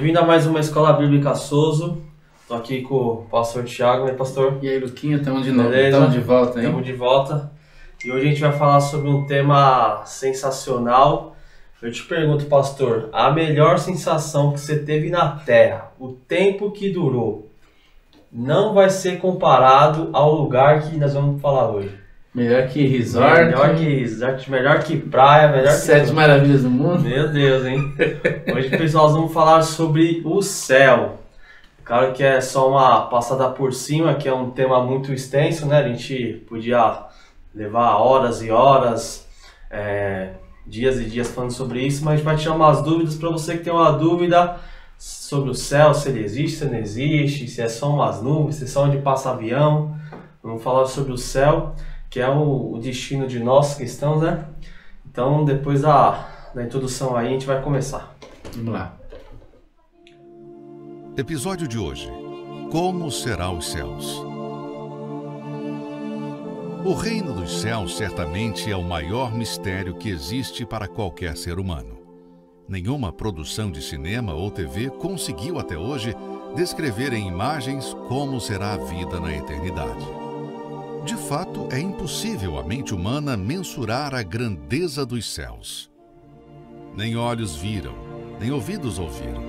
Bem-vindo a mais uma Escola Bíblica Sozo. Estou aqui com o pastor Thiago, né, pastor? E aí, Luquinha, estamos de novo, Beleza? estamos de volta, hein? Estamos de volta. E hoje a gente vai falar sobre um tema sensacional. Eu te pergunto, pastor, a melhor sensação que você teve na Terra, o tempo que durou, não vai ser comparado ao lugar que nós vamos falar hoje. Melhor que resort. Melhor que resort, melhor que praia, melhor que... Sete maravilhas do mundo. Meu Deus, hein? Hoje, pessoal, nós vamos falar sobre o céu. Claro que é só uma passada por cima, que é um tema muito extenso, né? A gente podia levar horas e horas, dias e dias falando sobre isso, mas a gente vai tirar umas dúvidas para você que tem uma dúvida sobre o céu, se ele existe, se não existe, se é só umas nuvens, se é só onde passa avião. Vamos falar sobre o céu, que é o destino de nós cristãos, né? Então, depois da introdução aí, a gente vai começar. Vamos lá. Episódio de hoje: Como será os céus? O reino dos céus certamente é o maior mistério que existe para qualquer ser humano. Nenhuma produção de cinema ou TV conseguiu até hoje descrever em imagens como será a vida na eternidade. De fato, é impossível a mente humana mensurar a grandeza dos céus. Nem olhos viram, nem ouvidos ouviram,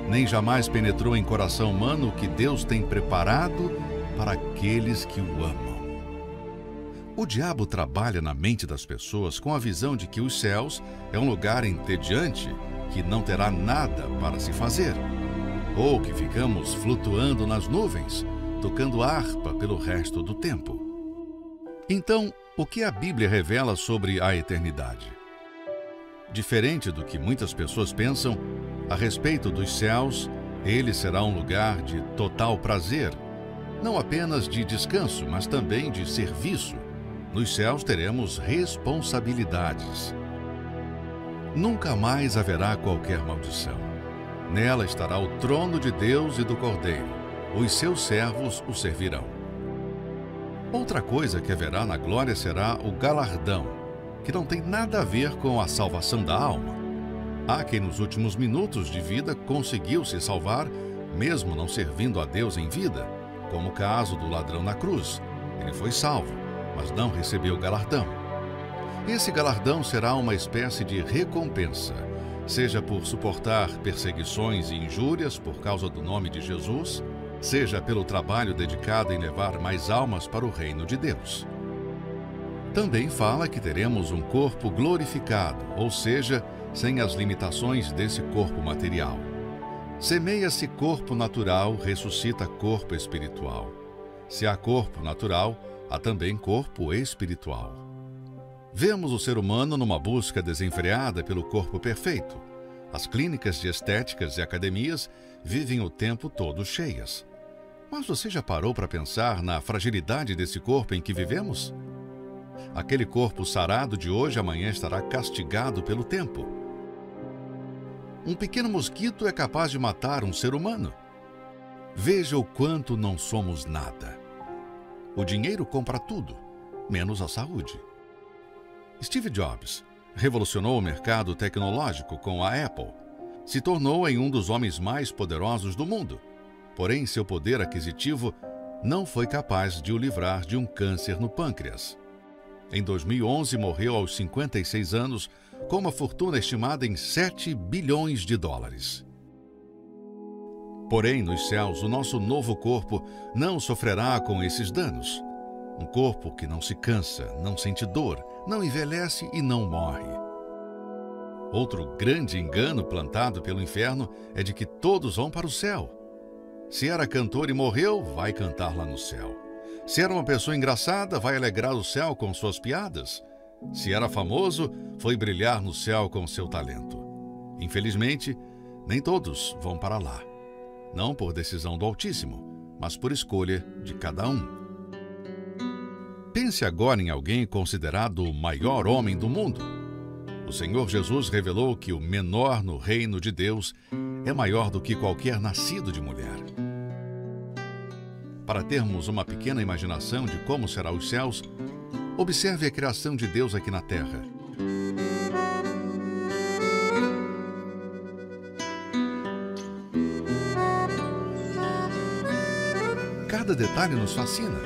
nem jamais penetrou em coração humano o que Deus tem preparado para aqueles que o amam. O diabo trabalha na mente das pessoas com a visão de que os céus é um lugar entediante, que não terá nada para se fazer, ou que ficamos flutuando nas nuvens, tocando harpa pelo resto do tempo. Então, o que a Bíblia revela sobre a eternidade? Diferente do que muitas pessoas pensam, a respeito dos céus, ele será um lugar de total prazer, não apenas de descanso, mas também de serviço. Nos céus teremos responsabilidades. Nunca mais haverá qualquer maldição. Nela estará o trono de Deus e do Cordeiro. Os seus servos o servirão. Outra coisa que haverá na glória será o galardão, que não tem nada a ver com a salvação da alma. Há quem nos últimos minutos de vida conseguiu se salvar, mesmo não servindo a Deus em vida, como o caso do ladrão na cruz. Ele foi salvo, mas não recebeu galardão. Esse galardão será uma espécie de recompensa, seja por suportar perseguições e injúrias por causa do nome de Jesus, seja pelo trabalho dedicado em levar mais almas para o reino de Deus. Também fala que teremos um corpo glorificado, ou seja, sem as limitações desse corpo material. Semeia-se corpo natural, ressuscita corpo espiritual. Se há corpo natural, há também corpo espiritual. Vemos o ser humano numa busca desenfreada pelo corpo perfeito. As clínicas de estéticas e academias vivem o tempo todo cheias. Mas você já parou para pensar na fragilidade desse corpo em que vivemos? Aquele corpo sarado de hoje amanhã estará castigado pelo tempo. Um pequeno mosquito é capaz de matar um ser humano. Veja o quanto não somos nada. O dinheiro compra tudo, menos a saúde. Steve Jobs revolucionou o mercado tecnológico com a Apple. Se tornou em um dos homens mais poderosos do mundo. Porém, seu poder aquisitivo não foi capaz de o livrar de um câncer no pâncreas. Em 2011, morreu aos 56 anos, com uma fortuna estimada em 7 bilhões de dólares. Porém, nos céus, o nosso novo corpo não sofrerá com esses danos. Um corpo que não se cansa, não sente dor, não envelhece e não morre. Outro grande engano plantado pelo inferno é de que todos vão para o céu. Se era cantor e morreu, vai cantar lá no céu. Se era uma pessoa engraçada, vai alegrar o céu com suas piadas. Se era famoso, foi brilhar no céu com seu talento. Infelizmente, nem todos vão para lá. Não por decisão do Altíssimo, mas por escolha de cada um. Pense agora em alguém considerado o maior homem do mundo. O Senhor Jesus revelou que o menor no reino de Deus é maior do que qualquer nascido de mulher. Para termos uma pequena imaginação de como será os céus, observe a criação de Deus aqui na terra. cada detalhe nos fascina.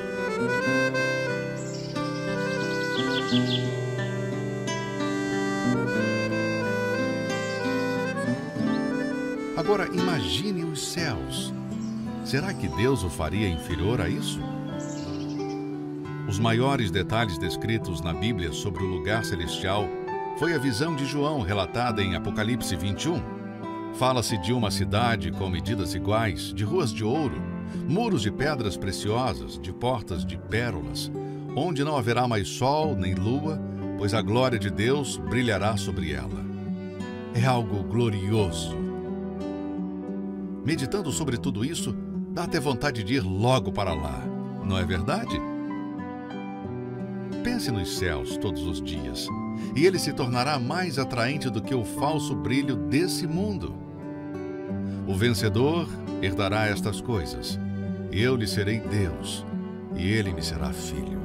Agora imagine os céus. Será que Deus o faria inferior a isso? Os maiores detalhes descritos na Bíblia sobre o lugar celestial foi a visão de João relatada em Apocalipse 21. Fala-se de uma cidade com medidas iguais, de ruas de ouro, muros de pedras preciosas, de portas de pérolas, onde não haverá mais sol nem lua, pois a glória de Deus brilhará sobre ela. É algo glorioso. Meditando sobre tudo isso, dá até vontade de ir logo para lá, não é verdade? Pense nos céus todos os dias, e ele se tornará mais atraente do que o falso brilho desse mundo. O vencedor herdará estas coisas. Eu lhe serei Deus, e ele me será filho.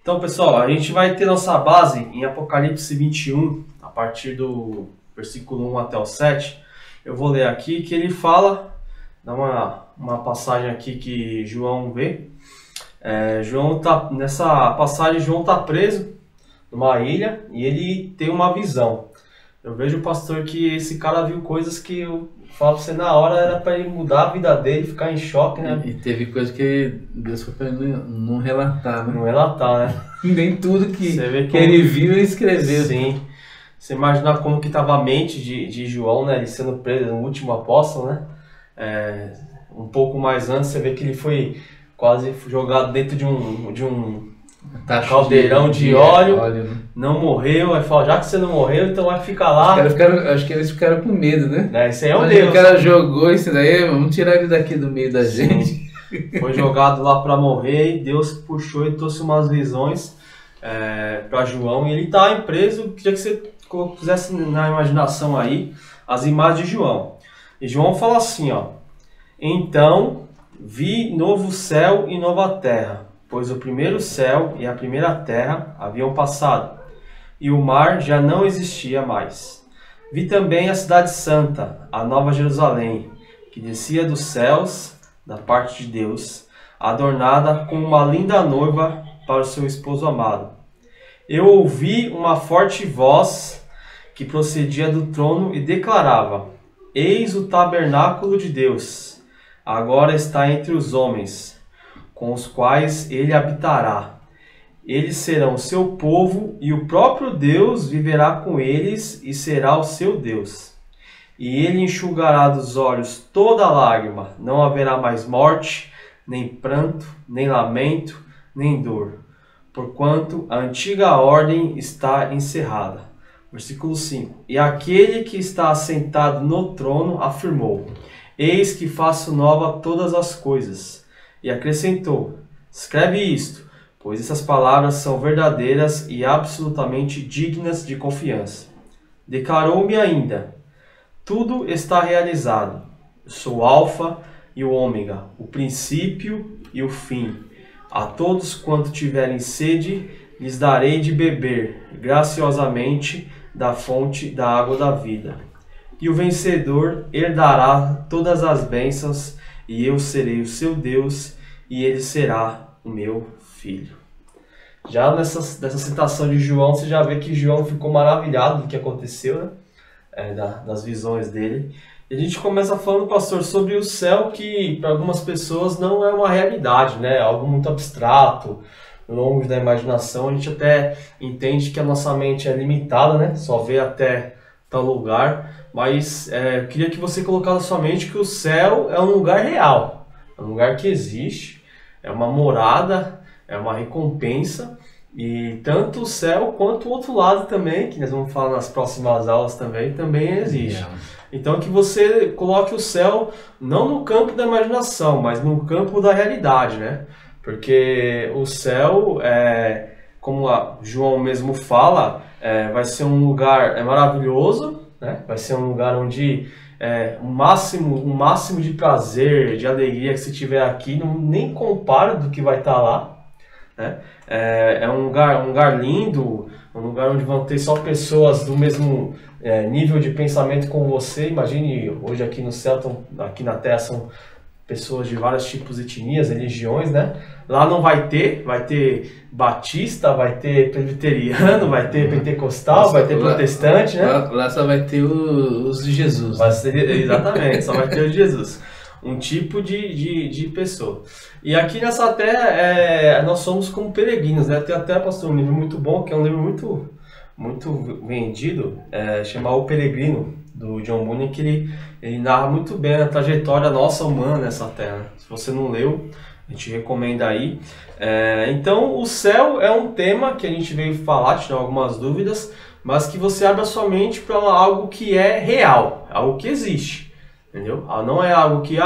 Então, pessoal, a gente vai ter nossa base em Apocalipse 21, a partir do versículo 1 até o 7. Eu vou ler aqui que ele fala, dá uma passagem aqui que João vê. Nessa passagem, João está preso numa ilha e ele tem uma visão. Eu vejo, pastor, que esse cara viu coisas que eu falo pra você na hora, era para ele mudar a vida dele, ficar em choque, né? E teve coisa que Deus foi para ele não relatar, né? Não relatar, né? Nem tudo que como... ele viu e escreveu. Sim. Você imaginar como que estava a mente de João, né? Ele sendo preso no último apóstolo, né? Um pouco mais antes, você vê que ele foi quase jogado dentro de um caldeirão de óleo, né? Não morreu, aí fala, já que você não morreu, então vai ficar lá. Acho que eles ficaram com medo, né? Isso aí é o Deus. O cara jogou isso daí, vamos tirar ele daqui do meio da gente. Foi jogado lá para morrer e Deus puxou e trouxe umas visões para João. E ele está preso, queria que você fizesse na imaginação aí as imagens de João. E João fala assim, ó: então vi novo céu e nova terra, pois o primeiro céu e a primeira terra haviam passado, e o mar já não existia mais. Vi também a cidade santa, a nova Jerusalém, que descia dos céus, da parte de Deus, adornada como uma linda noiva para o seu esposo amado. Eu ouvi uma forte voz que procedia do trono e declarava: eis o tabernáculo de Deus, agora está entre os homens, com os quais ele habitará. Eles serão seu povo, e o próprio Deus viverá com eles e será o seu Deus. E ele enxugará dos olhos toda lágrima, não haverá mais morte, nem pranto, nem lamento, nem dor, porquanto a antiga ordem está encerrada. Versículo 5. E aquele que está assentado no trono afirmou: eis que faço nova todas as coisas. E acrescentou: escreve isto, pois essas palavras são verdadeiras e absolutamente dignas de confiança. Declarou-me ainda: tudo está realizado. Eu sou o Alfa e o Ômega, o princípio e o fim. A todos quanto tiverem sede, lhes darei de beber graciosamente da fonte da água da vida. E o vencedor herdará todas as bênçãos, e eu serei o seu Deus, e ele será o meu filho. Já nessa citação de João, você já vê que João ficou maravilhado do que aconteceu, né? Das visões dele. E a gente começa falando, pastor, sobre o céu, que para algumas pessoas não é uma realidade, né? É algo muito abstrato, longe da imaginação. A gente até entende que a nossa mente é limitada, né? Só vê até tal lugar, mas eu queria que você colocasse na sua mente que o céu é um lugar real, é um lugar que existe, é uma morada, é uma recompensa, e tanto o céu quanto o outro lado também, que nós vamos falar nas próximas aulas também existe. Então que você coloque o céu não no campo da imaginação, mas no campo da realidade, né? Porque o céu, como João mesmo fala, vai ser um lugar maravilhoso, né? Vai ser um lugar onde o máximo de prazer, de alegria que você tiver aqui, nem compara do que vai estar lá. Né? É um lugar lindo, um lugar onde vão ter só pessoas do mesmo nível de pensamento com você. Imagine, hoje aqui no céu, aqui na Terra são pessoas de vários tipos de etnias, religiões, né? Lá não vai ter batista, vai ter presbiteriano, vai ter pentecostal, vai ter protestante, né? Lá só vai ter os de Jesus. Exatamente, só vai ter os de Jesus. Um tipo de pessoa. E aqui nessa terra, nós somos como peregrinos, né? Tem até, pastor, um livro muito bom, que é um livro muito vendido, chamado O Peregrino, do John Bunyan, que ele narra muito bem a trajetória nossa humana nessa terra. Se você não leu, a gente recomenda aí. Então, o céu é um tema que a gente veio falar, tirar algumas dúvidas, mas que você abre a sua mente para algo que é real, algo que existe. Entendeu? Não é algo que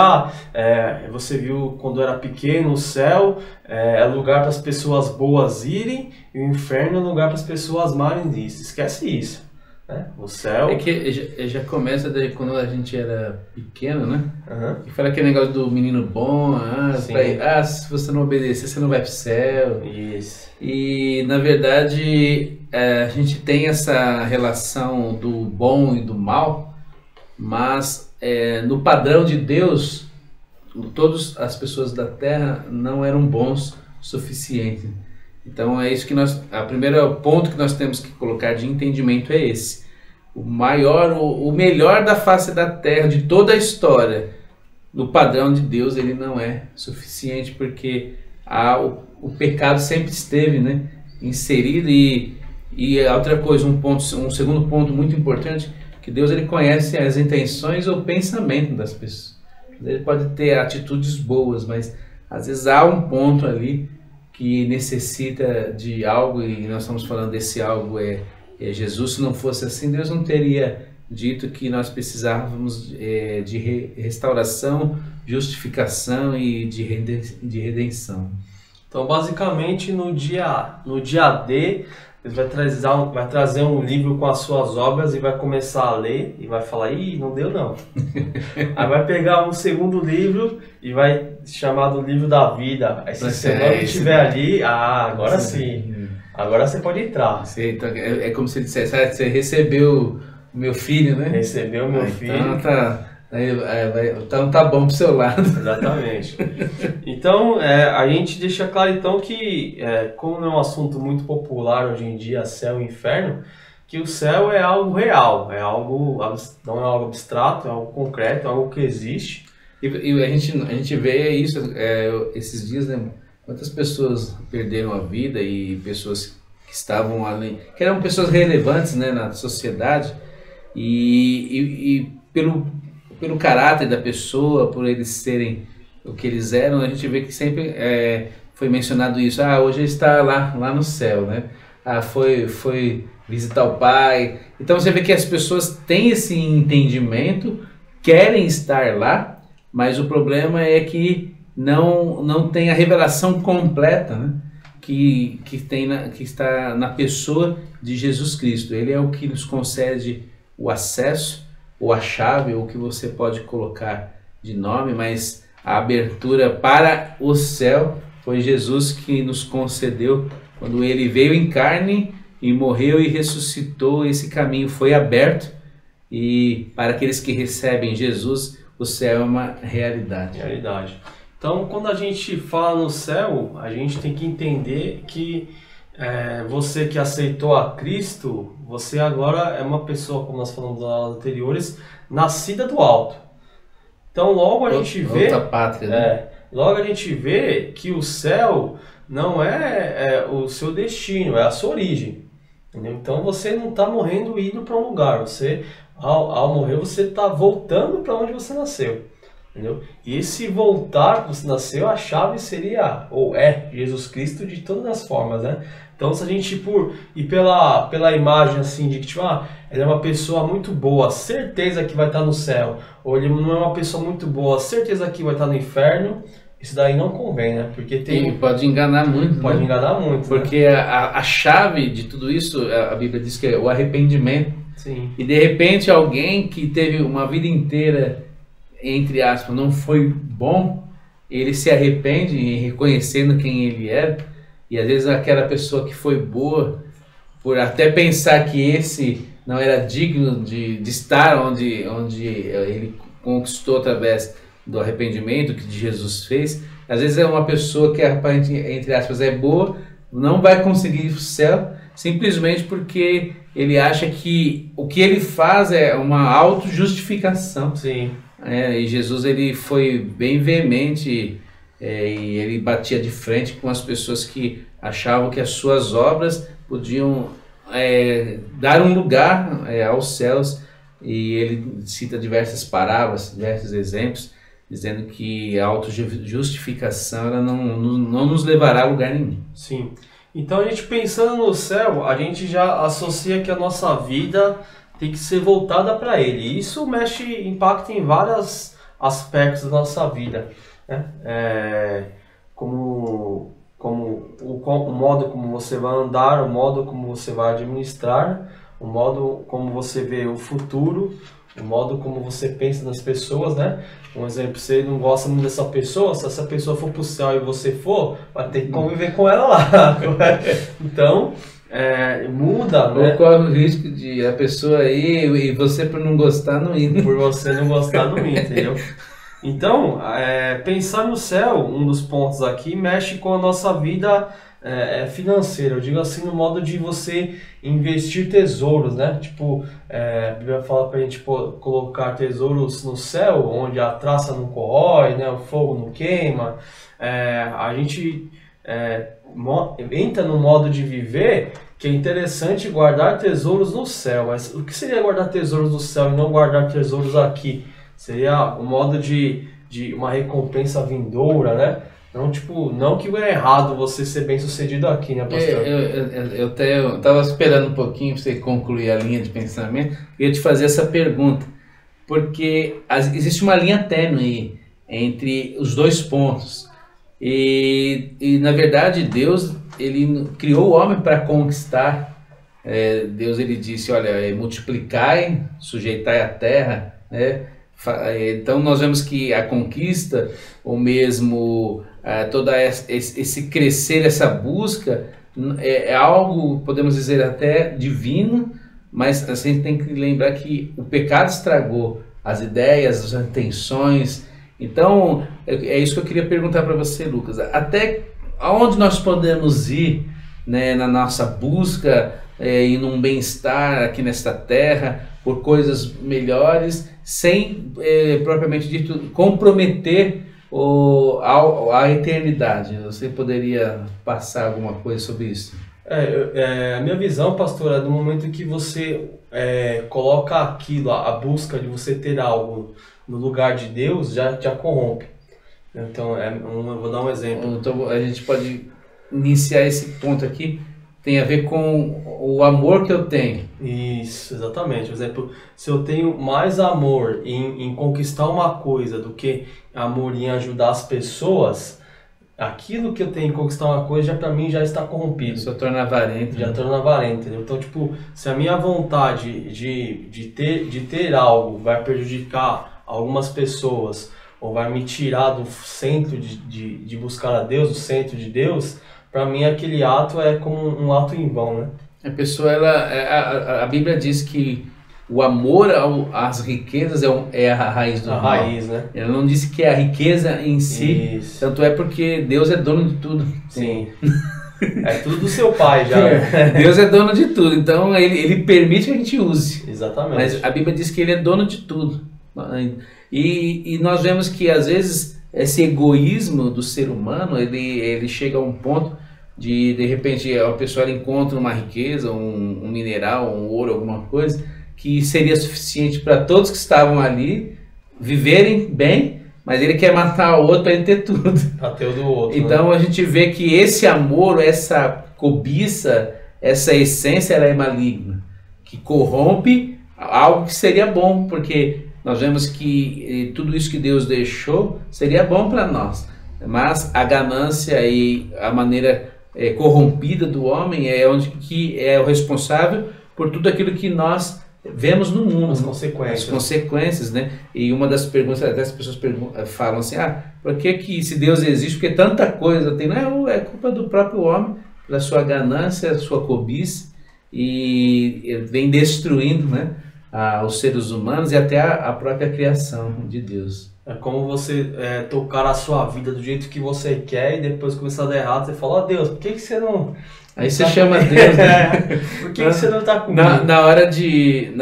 você viu quando era pequeno, o céu é lugar para as pessoas boas irem e o inferno é lugar para as pessoas más irem. Esquece isso. Né? O céu... É que já começa daí quando a gente era pequeno, né? Uhum. E fala aquele negócio do menino bom, se você não obedecer, você não vai pro céu. Isso. E na verdade a gente tem essa relação do bom e do mal, mas no padrão de Deus, todas as pessoas da Terra não eram bons o suficiente. Então é isso que o primeiro ponto que nós temos que colocar de entendimento é esse. O melhor da face da Terra, de toda a história, no padrão de Deus, ele não é suficiente, porque o pecado sempre esteve, né, inserido. E outra coisa, um segundo ponto muito importante, que Deus ele conhece as intenções ou o pensamento das pessoas. Ele pode ter atitudes boas, mas às vezes há um ponto ali que necessita de algo, e nós estamos falando desse algo é Jesus. Se não fosse assim, Deus não teria dito que nós precisávamos de restauração, justificação e de redenção. Então, basicamente, no dia D, Deus vai trazer um livro com as suas obras e vai começar a ler e vai falar, não deu não. Aí vai pegar um segundo livro e vai chamar do livro da vida. Aí se seu nome estiver ali, agora sim. Agora você pode entrar. Então, é como se ele dissesse, você recebeu o meu filho, né? Recebeu o meu filho. Então tá bom pro seu lado. Exatamente. Então, a gente deixa claro então que, como é um assunto muito popular hoje em dia, céu e inferno, que o céu é algo real, não é algo abstrato, é algo concreto, é algo que existe. E a gente vê isso esses dias, né? Quantas pessoas perderam a vida e pessoas que estavam além, que eram pessoas relevantes, né, na sociedade, e pelo caráter da pessoa, por eles serem o que eles eram, a gente vê que sempre foi mencionado isso. Hoje ele está lá no céu, né? Foi visitar o pai. Então você vê que as pessoas têm esse entendimento, querem estar lá, mas o problema é que não tem a revelação completa, né? que está na pessoa de Jesus Cristo. Ele é o que nos concede o acesso, ou a chave, ou o que você pode colocar de nome, mas a abertura para o céu foi Jesus que nos concedeu quando ele veio em carne e morreu e ressuscitou. Esse caminho foi aberto, e para aqueles que recebem Jesus, o céu é uma realidade. Então, quando a gente fala no céu, a gente tem que entender que você que aceitou a Cristo, você agora é uma pessoa, como nós falamos nas aulas anteriores, nascida do alto. Então logo a gente vê, outra pátria, né? Logo a gente vê que o céu não é o seu destino, é a sua origem. Entendeu? Então você não está morrendo indo para um lugar, você ao morrer você está voltando para onde você nasceu. Entendeu? E esse voltar que você nasceu, a chave seria, ou é, Jesus Cristo de todas as formas, né? Então se a gente ir pela imagem assim de que tipo, ele é uma pessoa muito boa, certeza que vai estar no céu, ou ele não é uma pessoa muito boa, certeza que vai estar no inferno, isso daí não convém, né? Porque pode enganar muito. Pode né? enganar muito. Porque né? a chave de tudo isso, a Bíblia diz que é o arrependimento. Sim. E de repente alguém que teve uma vida inteira, entre aspas, não foi bom, ele se arrepende em reconhecendo quem ele é, e às vezes aquela pessoa que foi boa, por até pensar que esse não era digno de estar onde ele conquistou através do arrependimento que Jesus fez, às vezes é uma pessoa que entre aspas é boa, não vai conseguir ir para o céu, simplesmente porque ele acha que o que ele faz é uma autojustificação. Sim. E Jesus ele foi bem veemente e ele batia de frente com as pessoas que achavam que as suas obras podiam dar um lugar aos céus, e ele cita diversas parábolas, diversos exemplos, dizendo que a autojustificação ela não nos levará a lugar nenhum. Sim. Então a gente pensando no céu, a gente já associa que a nossa vida tem que ser voltada para Ele. E isso impacta em vários aspectos da nossa vida, né? Como o modo como você vai andar, o modo como você vai administrar, o modo como você vê o futuro, o modo como você pensa nas pessoas, né? Um exemplo, você não gosta muito dessa pessoa, se essa pessoa for pro céu e você for, vai ter que conviver com ela lá. Então, muda, né? Ou corre o risco de a pessoa ir e você por não gostar não ir. Por você não gostar não ir, entendeu? Então, pensar no céu, um dos pontos aqui, mexe com a nossa vida financeira. Eu digo assim, no modo de você investir tesouros, né? Tipo, a Bíblia fala pra gente colocar tesouros no céu, onde a traça não corrói, né? O fogo não queima. A gente entra no modo de viver que é interessante guardar tesouros no céu. Mas o que seria guardar tesouros no céu e não guardar tesouros aqui? Seria um modo de uma recompensa vindoura, né? Então, tipo, não que é errado você ser bem sucedido aqui, né, pastor? Eu estava esperando um pouquinho para você concluir a linha de pensamento. Eu ia te fazer essa pergunta, porque existe uma linha tênue entre os dois pontos. E na verdade, Deus ele criou o homem para conquistar. Deus ele disse, olha, multiplicai, sujeitai a terra, né? Então nós vemos que a conquista, ou mesmo todo esse crescer, essa busca, é algo, podemos dizer, até divino, mas a gente tem que lembrar que o pecado estragou as ideias, as intenções. Então é isso que eu queria perguntar para você, Lucas. Até aonde nós podemos ir, né, na nossa busca e num bem-estar aqui nesta terra, por coisas melhores, sem propriamente dito comprometer a eternidade? Você poderia passar alguma coisa sobre isso? A minha visão, pastor, é do momento que você coloca aquilo, a busca de você ter algo no lugar de Deus, já corrompe. Então, eu vou dar um exemplo. Então, a gente pode iniciar esse ponto aqui. Tem a ver com o amor que eu tenho. Isso, exatamente. Por exemplo, se eu tenho mais amor em conquistar uma coisa do que amor em ajudar as pessoas, aquilo que eu tenho em conquistar uma coisa, para mim já está corrompido. Isso torna avarento. Já torna avarento, entendeu? Então, tipo, se a minha vontade de ter algo vai prejudicar algumas pessoas, ou vai me tirar do centro de buscar a Deus, do centro de Deus, para mim aquele ato é como um ato em vão, né? A pessoa, a Bíblia diz que o amor às riquezas é a raiz do mal. A raiz, né? Ela não disse que é a riqueza em si, Isso. Tanto é porque Deus é dono de tudo. Sim. É tudo do seu pai já. Deus é dono de tudo, então ele permite que a gente use. Exatamente. Mas a Bíblia diz que ele é dono de tudo. E nós vemos que às vezes esse egoísmo do ser humano, ele chega a um ponto de repente a pessoa encontra uma riqueza, um mineral, um ouro, alguma coisa, que seria suficiente para todos que estavam ali viverem bem, mas ele quer matar o outro para ele ter tudo. Para ter o do outro. Então né? a gente vê que esse amor, essa cobiça, essa essência, ela é maligna, que corrompe algo que seria bom, porque nós vemos que tudo isso que Deus deixou seria bom para nós, mas a ganância e a maneira corrompida do homem é onde que é o responsável por tudo aquilo que nós vemos no mundo. As consequências. As consequências, né? E uma das perguntas, até as pessoas falam assim, por que se Deus existe, porque tanta coisa tem? Não, é culpa do próprio homem, da sua ganância, da sua cobiça, e vem destruindo, né, os seres humanos e até a própria criação de Deus. É como você tocar a sua vida do jeito que você quer e depois começar a dar errado, você fala, Deus, por que você não... Aí você chama Deus, né? Por que você não está comigo? Na hora de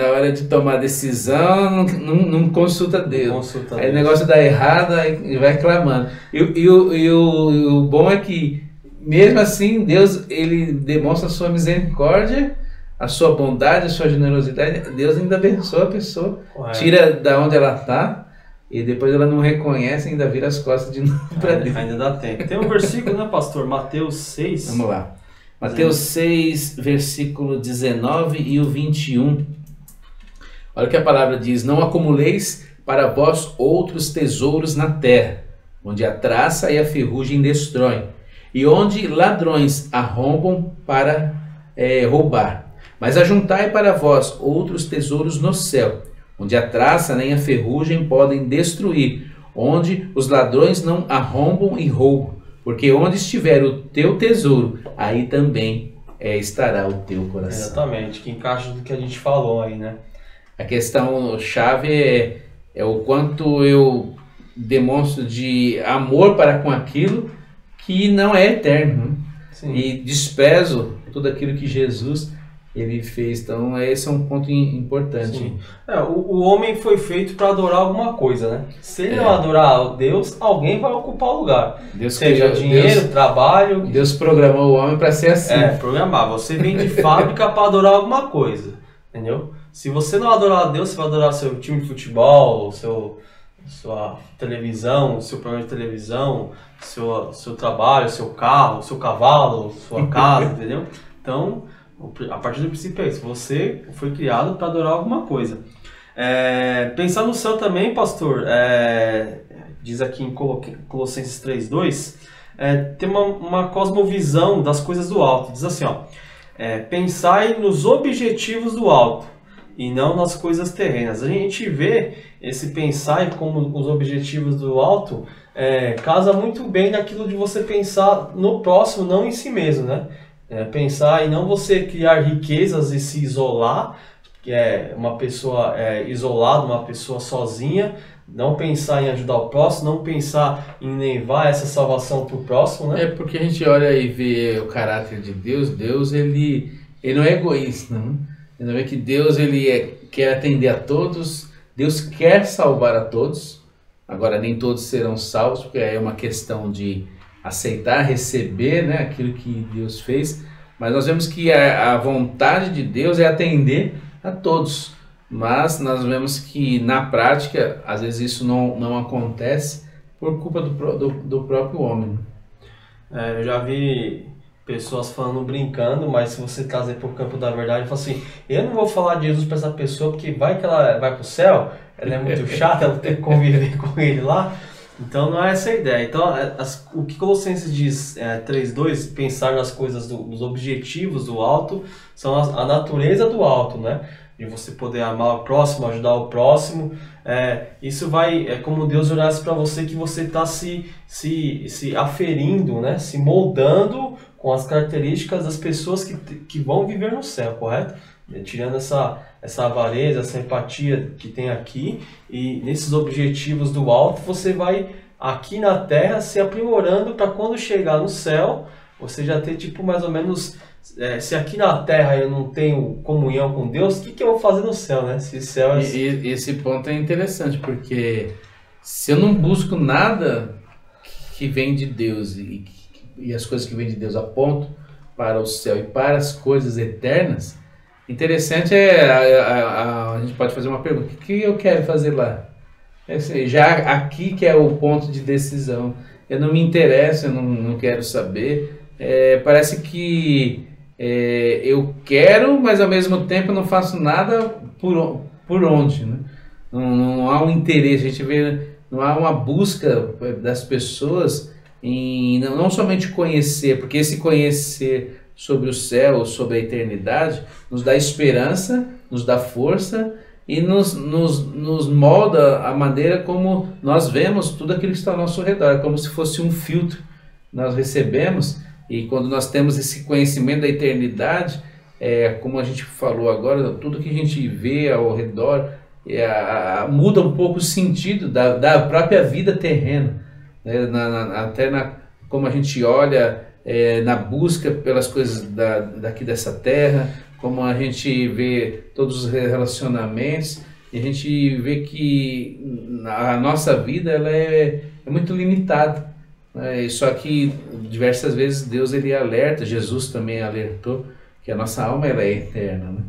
tomar decisão, não consulta Deus. Consulta aí Deus. O negócio dá errado e vai clamando. E o bom é que, mesmo assim, Deus ele demonstra a sua misericórdia, a sua bondade, a sua generosidade. Deus ainda abençoa a pessoa, tira da onde ela está. E depois ela não reconhece, ainda vira as costas de novo para Deus. Ainda dá tempo. Tem um versículo, né, pastor? Mateus 6. Vamos lá. Mateus 6, versículo 19 e o 21. Olha o que a palavra diz. Não acumuleis para vós outros tesouros na terra, onde a traça e a ferrugem destroem, e onde ladrões arrombam para roubar. Mas ajuntai para vós outros tesouros no céu, onde a traça nem a ferrugem podem destruir, onde os ladrões não arrombam e roubam. Porque onde estiver o teu tesouro, aí também estará o teu coração. Exatamente, que encaixa do que a gente falou aí, né? A questão chave é o quanto eu demonstro de amor para com aquilo que não é eterno. Né? E desprezo tudo aquilo que Jesus ele fez. Então esse é um ponto importante. O homem foi feito para adorar alguma coisa, né? Se ele não adorar a Deus, alguém vai ocupar o lugar. Seja dinheiro, trabalho. Deus programou o homem para ser assim. Programar. Você vem de fábrica para adorar alguma coisa, entendeu? Se você não adorar a Deus, você vai adorar seu time de futebol, sua televisão, seu programa de televisão, seu trabalho, seu carro, seu cavalo, sua casa, entendeu? Então, a partir do princípio é isso, você foi criado para adorar alguma coisa. Pensar no céu também, pastor, diz aqui em Colossenses 3:2, tem uma cosmovisão das coisas do alto. Diz assim, pensai nos objetivos do alto e não nas coisas terrenas. A gente vê esse pensar como os objetivos do alto casa muito bem naquilo de você pensar no próximo, não em si mesmo, né? Pensar em não você criar riquezas e se isolar, que é uma pessoa isolada, uma pessoa sozinha, não pensar em ajudar o próximo, não pensar em levar essa salvação para o próximo, né? Porque a gente olha e vê o caráter de Deus. Deus ele não é egoísta, não? Ele vê que Deus ele quer atender a todos, Deus quer salvar a todos. Agora nem todos serão salvos, porque é uma questão de aceitar, receber, né, aquilo que Deus fez, mas nós vemos que a vontade de Deus é atender a todos, mas nós vemos que na prática, às vezes isso não acontece por culpa do próprio homem. Eu já vi pessoas falando brincando, mas se você trazer para o campo da verdade, fala assim, eu não vou falar de Jesus para essa pessoa, porque vai que ela vai para o céu, ela é muito chata, ela tem que conviver com ele lá. Então não é essa a ideia. Então o que Colossenses diz 3:2, pensar nas coisas dos objetivos do alto, são a natureza do alto, né? De você poder amar o próximo, ajudar o próximo. Isso vai, como Deus olhasse para você, que você está se aferindo, né? Se moldando com as características das pessoas que vão viver no céu, correto? Tirando essa avareza, essa empatia que tem aqui, e nesses objetivos do alto, você vai aqui na terra se aprimorando para quando chegar no céu, você já ter tipo mais ou menos, se aqui na terra eu não tenho comunhão com Deus, o que eu vou fazer no céu, né? Se céu Esse ponto é interessante, porque se eu não busco nada que vem de Deus e e as coisas que vêm de Deus apontam para o céu e para as coisas eternas, interessante a gente pode fazer uma pergunta: o que eu quero fazer lá? Já aqui que é o ponto de decisão. Eu não me interesso, eu não quero saber. Parece que eu quero, mas ao mesmo tempo eu não faço nada por onde, né? Não há um interesse, a gente vê, não há uma busca das pessoas em não somente conhecer, porque esse conhecer sobre o céu, sobre a eternidade, nos dá esperança, nos dá força e nos molda a maneira como nós vemos tudo aquilo que está ao nosso redor. É como se fosse um filtro que nós recebemos, e quando nós temos esse conhecimento da eternidade, como a gente falou agora, tudo que a gente vê ao redor muda um pouco o sentido da própria vida terrena, né? Como a gente olha na busca pelas coisas daqui dessa terra, como a gente vê todos os relacionamentos, e a gente vê que a nossa vida ela é muito limitada, né? Só que diversas vezes Deus ele alerta, Jesus também alertou que a nossa alma ela é eterna, né?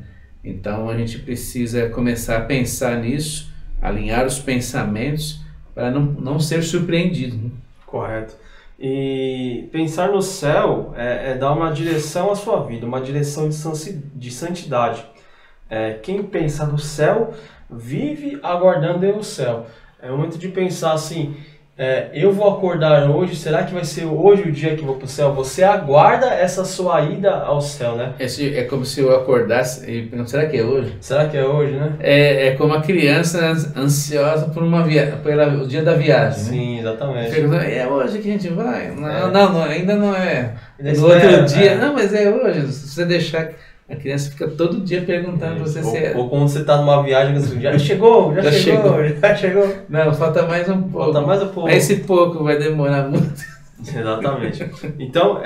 Então a gente precisa começar a pensar nisso, alinhar os pensamentos para não ser surpreendido, né? Correto. E pensar no céu é dar uma direção à sua vida, uma direção de santidade. Quem pensa no céu vive aguardando o céu. É o momento de pensar assim: eu vou acordar hoje, será que vai ser hoje o dia que eu vou para o céu? Você aguarda essa sua ida ao céu, né? É como se eu acordasse e pergunto: será que é hoje? Será que é hoje, né? É como a criança ansiosa por pelo dia da viagem, né? Sim, exatamente. Pergunta: é hoje que a gente vai? Não, ainda não é. No Espera, outro dia, não, mas é hoje. Se você deixar, a criança fica todo dia perguntando pra você se é. Ou quando você está numa viagem, já chegou. Não, falta mais um pouco. Falta mais um pouco. Esse pouco vai demorar muito. Exatamente. Então,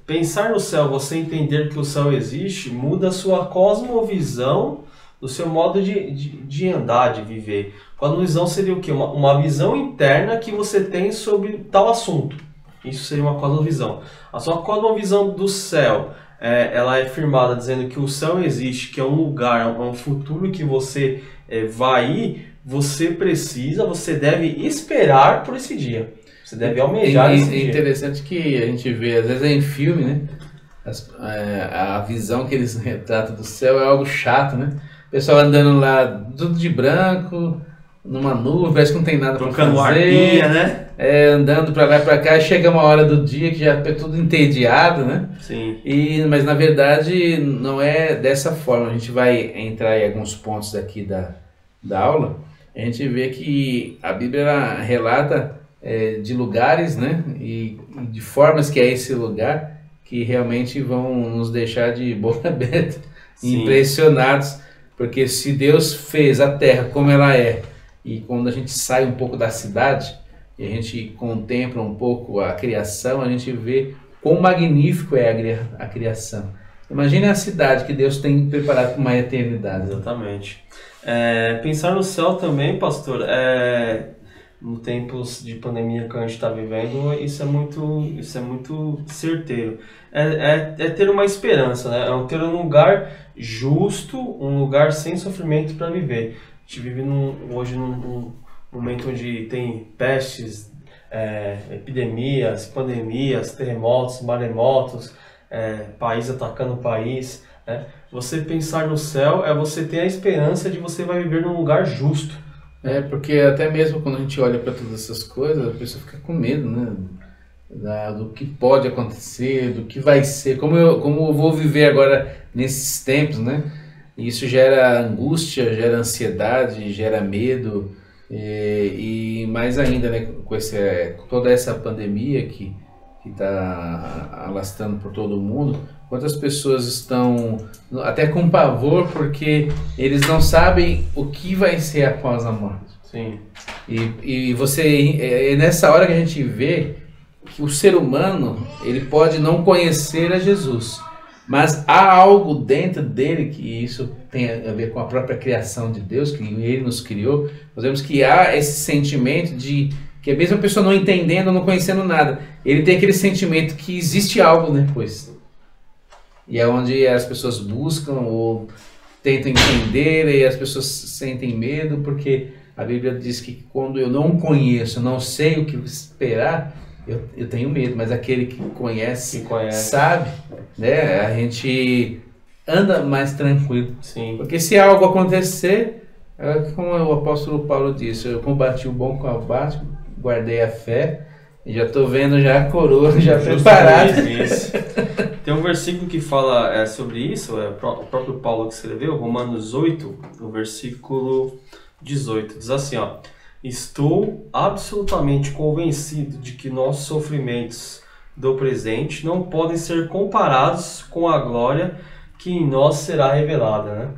pensar no céu, você entender que o céu existe, muda a sua cosmovisão do seu modo de andar, de viver. Cosmovisão seria o quê? Uma visão interna que você tem sobre tal assunto. Isso seria uma cosmovisão. A sua cosmovisão do céu, ela é firmada dizendo que o céu existe, que é um lugar, é um futuro que você vai ir, você deve esperar por esse dia. Você deve almejar esse dia. É interessante que a gente vê, às vezes em filme, né? A visão que eles retratam do céu é algo chato, né? O pessoal andando lá tudo de branco, numa nuvem, parece que não tem nada para fazer. Trocando arpinha, né? Andando para lá e para cá, chega uma hora do dia que já é tudo entediado, né? Sim. Mas na verdade não é dessa forma. A gente vai entrar em alguns pontos aqui da aula. A gente vê que a Bíblia ela relata de lugares, né? E de formas que é esse lugar que realmente vão nos deixar de boca aberta, impressionados. Porque se Deus fez a terra como ela é, e quando a gente sai um pouco da cidade e a gente contempla um pouco a criação, a gente vê quão magnífico é a criação. Imagine a cidade que Deus tem preparado para uma eternidade. Exatamente. Pensar no céu também, pastor, no tempos de pandemia que a gente está vivendo, isso é muito certeiro. É ter uma esperança, né? É ter um lugar justo, um lugar sem sofrimento para viver. A gente vive hoje num momento onde tem pestes, epidemias, pandemias, terremotos, maremotos, país atacando o país, né? Você pensar no céu é você ter a esperança de você vai viver num lugar justo. Porque até mesmo quando a gente olha para todas essas coisas, a pessoa fica com medo, né? Do que pode acontecer, do que vai ser, como eu vou viver agora nesses tempos, né? Isso gera angústia, gera ansiedade, gera medo, e mais ainda, né, com toda essa pandemia que está alastrando por todo o mundo, quantas pessoas estão até com pavor porque eles não sabem o que vai ser após a morte. Sim. E é nessa hora que a gente vê que o ser humano ele pode não conhecer a Jesus, mas há algo dentro dele, que isso tem a ver com a própria criação de Deus, que ele nos criou. Nós vemos que há esse sentimento de que mesmo a pessoa não entendendo, não conhecendo nada, ele tem aquele sentimento que existe algo depois. E é onde as pessoas buscam ou tentam entender, e as pessoas sentem medo, porque a Bíblia diz que quando eu não conheço, não sei o que esperar, eu tenho medo, mas aquele que conhece, sabe, né? A gente anda mais tranquilo. Sim. Porque se algo acontecer, como o apóstolo Paulo disse, eu combati o bom combate, guardei a fé, e já estou vendo já a coroa já preparada. Tem um versículo que fala sobre isso, o próprio Paulo que escreveu, Romanos 8, no versículo 18, diz assim, ó: estou absolutamente convencido de que nossos sofrimentos do presente não podem ser comparados com a glória que em nós será revelada, né?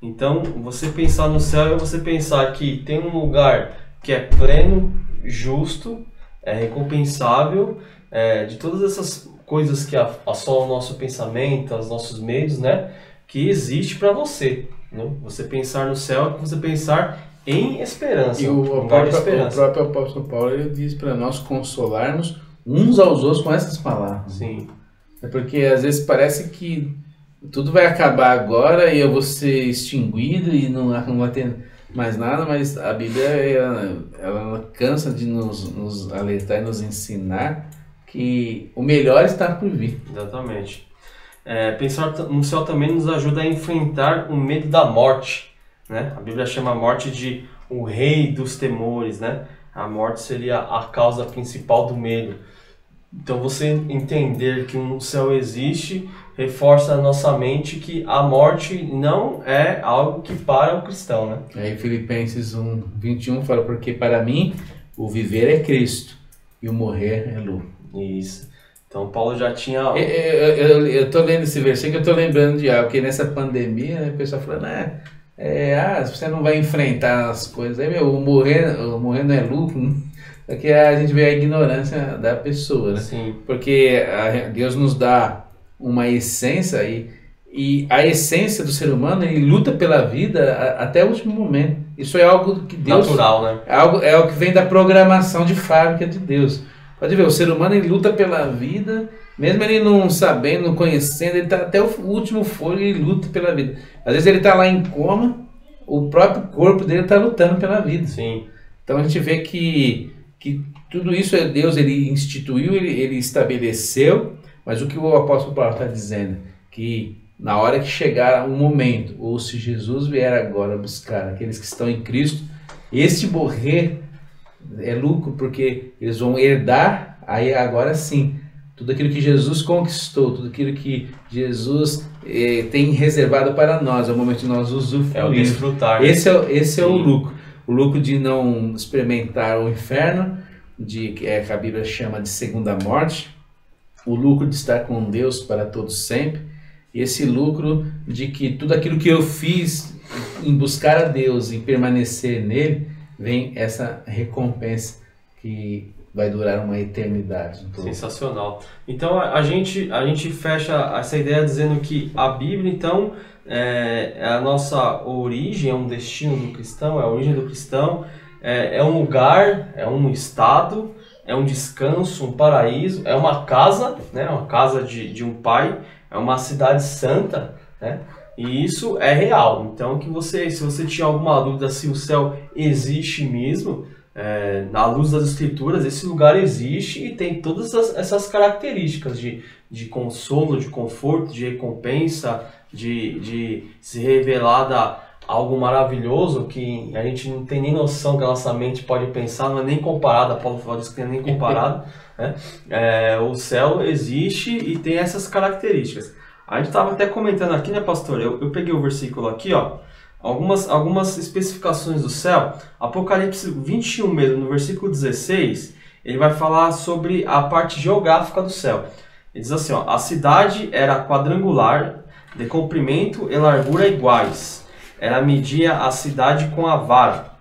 Então, você pensar no céu é você pensar que tem um lugar que é pleno, justo, recompensável, de todas essas coisas que assolam o nosso pensamento, os nossos medos, né? Que existe para você, né? Você pensar no céu é você pensar em esperança. E o próprio apóstolo Paulo, ele diz para nós consolarmos uns aos outros com essas palavras. Sim. É porque às vezes parece que tudo vai acabar agora e eu vou ser extinguido e não vai ter mais nada, mas a Bíblia ela cansa de nos alertar e nos ensinar que o melhor está por vir. Exatamente. Pensar no céu também nos ajuda a enfrentar o medo da morte, né? A Bíblia chama a morte de o rei dos temores, né? A morte seria a causa principal do medo. Então você entender que um céu existe reforça na nossa mente que a morte não é algo que para o cristão, né? Aí Filipenses 1:21 fala, porque para mim o viver é Cristo e o morrer é lucro. Isso. Então Paulo já tinha... Eu tô lendo esse versículo, eu tô lembrando de algo, que nessa pandemia, né, o pessoal falando, você não vai enfrentar as coisas, o morrer não é lucro, né? Porque a gente vê a ignorância da pessoa, né? Sim. Porque Deus nos dá uma essência e a essência do ser humano, ele luta pela vida até o último momento. Isso é algo que Deus... natural, né? É algo que vem da programação de fábrica de Deus. Pode ver, o ser humano ele luta pela vida, mesmo ele não sabendo, não conhecendo, ele está até o último fôlego e luta pela vida. Às vezes ele está lá em coma, o próprio corpo dele está lutando pela vida. Sim. Então a gente vê que tudo isso é Deus, ele instituiu, ele estabeleceu, mas o que o apóstolo Paulo está dizendo, que na hora que chegar um momento, ou se Jesus vier agora buscar aqueles que estão em Cristo, este morrer é lucro, porque eles vão herdar, aí agora sim, tudo aquilo que Jesus conquistou, tudo aquilo que Jesus tem reservado para nós, é o momento de nós usufruir. É o desfrutar. Esse é o lucro. O lucro de não experimentar o inferno, que a Bíblia chama de segunda morte, o lucro de estar com Deus para todos sempre, e esse lucro de que tudo aquilo que eu fiz em buscar a Deus, em permanecer nele, vem essa recompensa que vai durar uma eternidade. Sensacional. Então a gente fecha essa ideia dizendo que a Bíblia, então, é a nossa origem, é um destino do cristão, é a origem do cristão, é um lugar, é um estado, é um descanso, um paraíso, é uma casa, né? Uma casa de um pai, é uma cidade santa, né? E isso é real. Então, se você tinha alguma dúvida se o céu existe mesmo, na luz das Escrituras, esse lugar existe e tem todas essas características de consolo, de conforto, de recompensa, de se revelar algo maravilhoso que a gente não tem nem noção que a nossa mente pode pensar, não é nem comparada, Paulo falou disso que não é nem comparado, né? O céu existe e tem essas características. A gente estava até comentando aqui, né, pastor? Eu peguei o versículo aqui, ó. Algumas especificações do céu. Apocalipse 21 mesmo, no versículo 16, ele vai falar sobre a parte geográfica do céu. Ele diz assim, ó: a cidade era quadrangular, de comprimento e largura iguais. Ela media a cidade com a vara.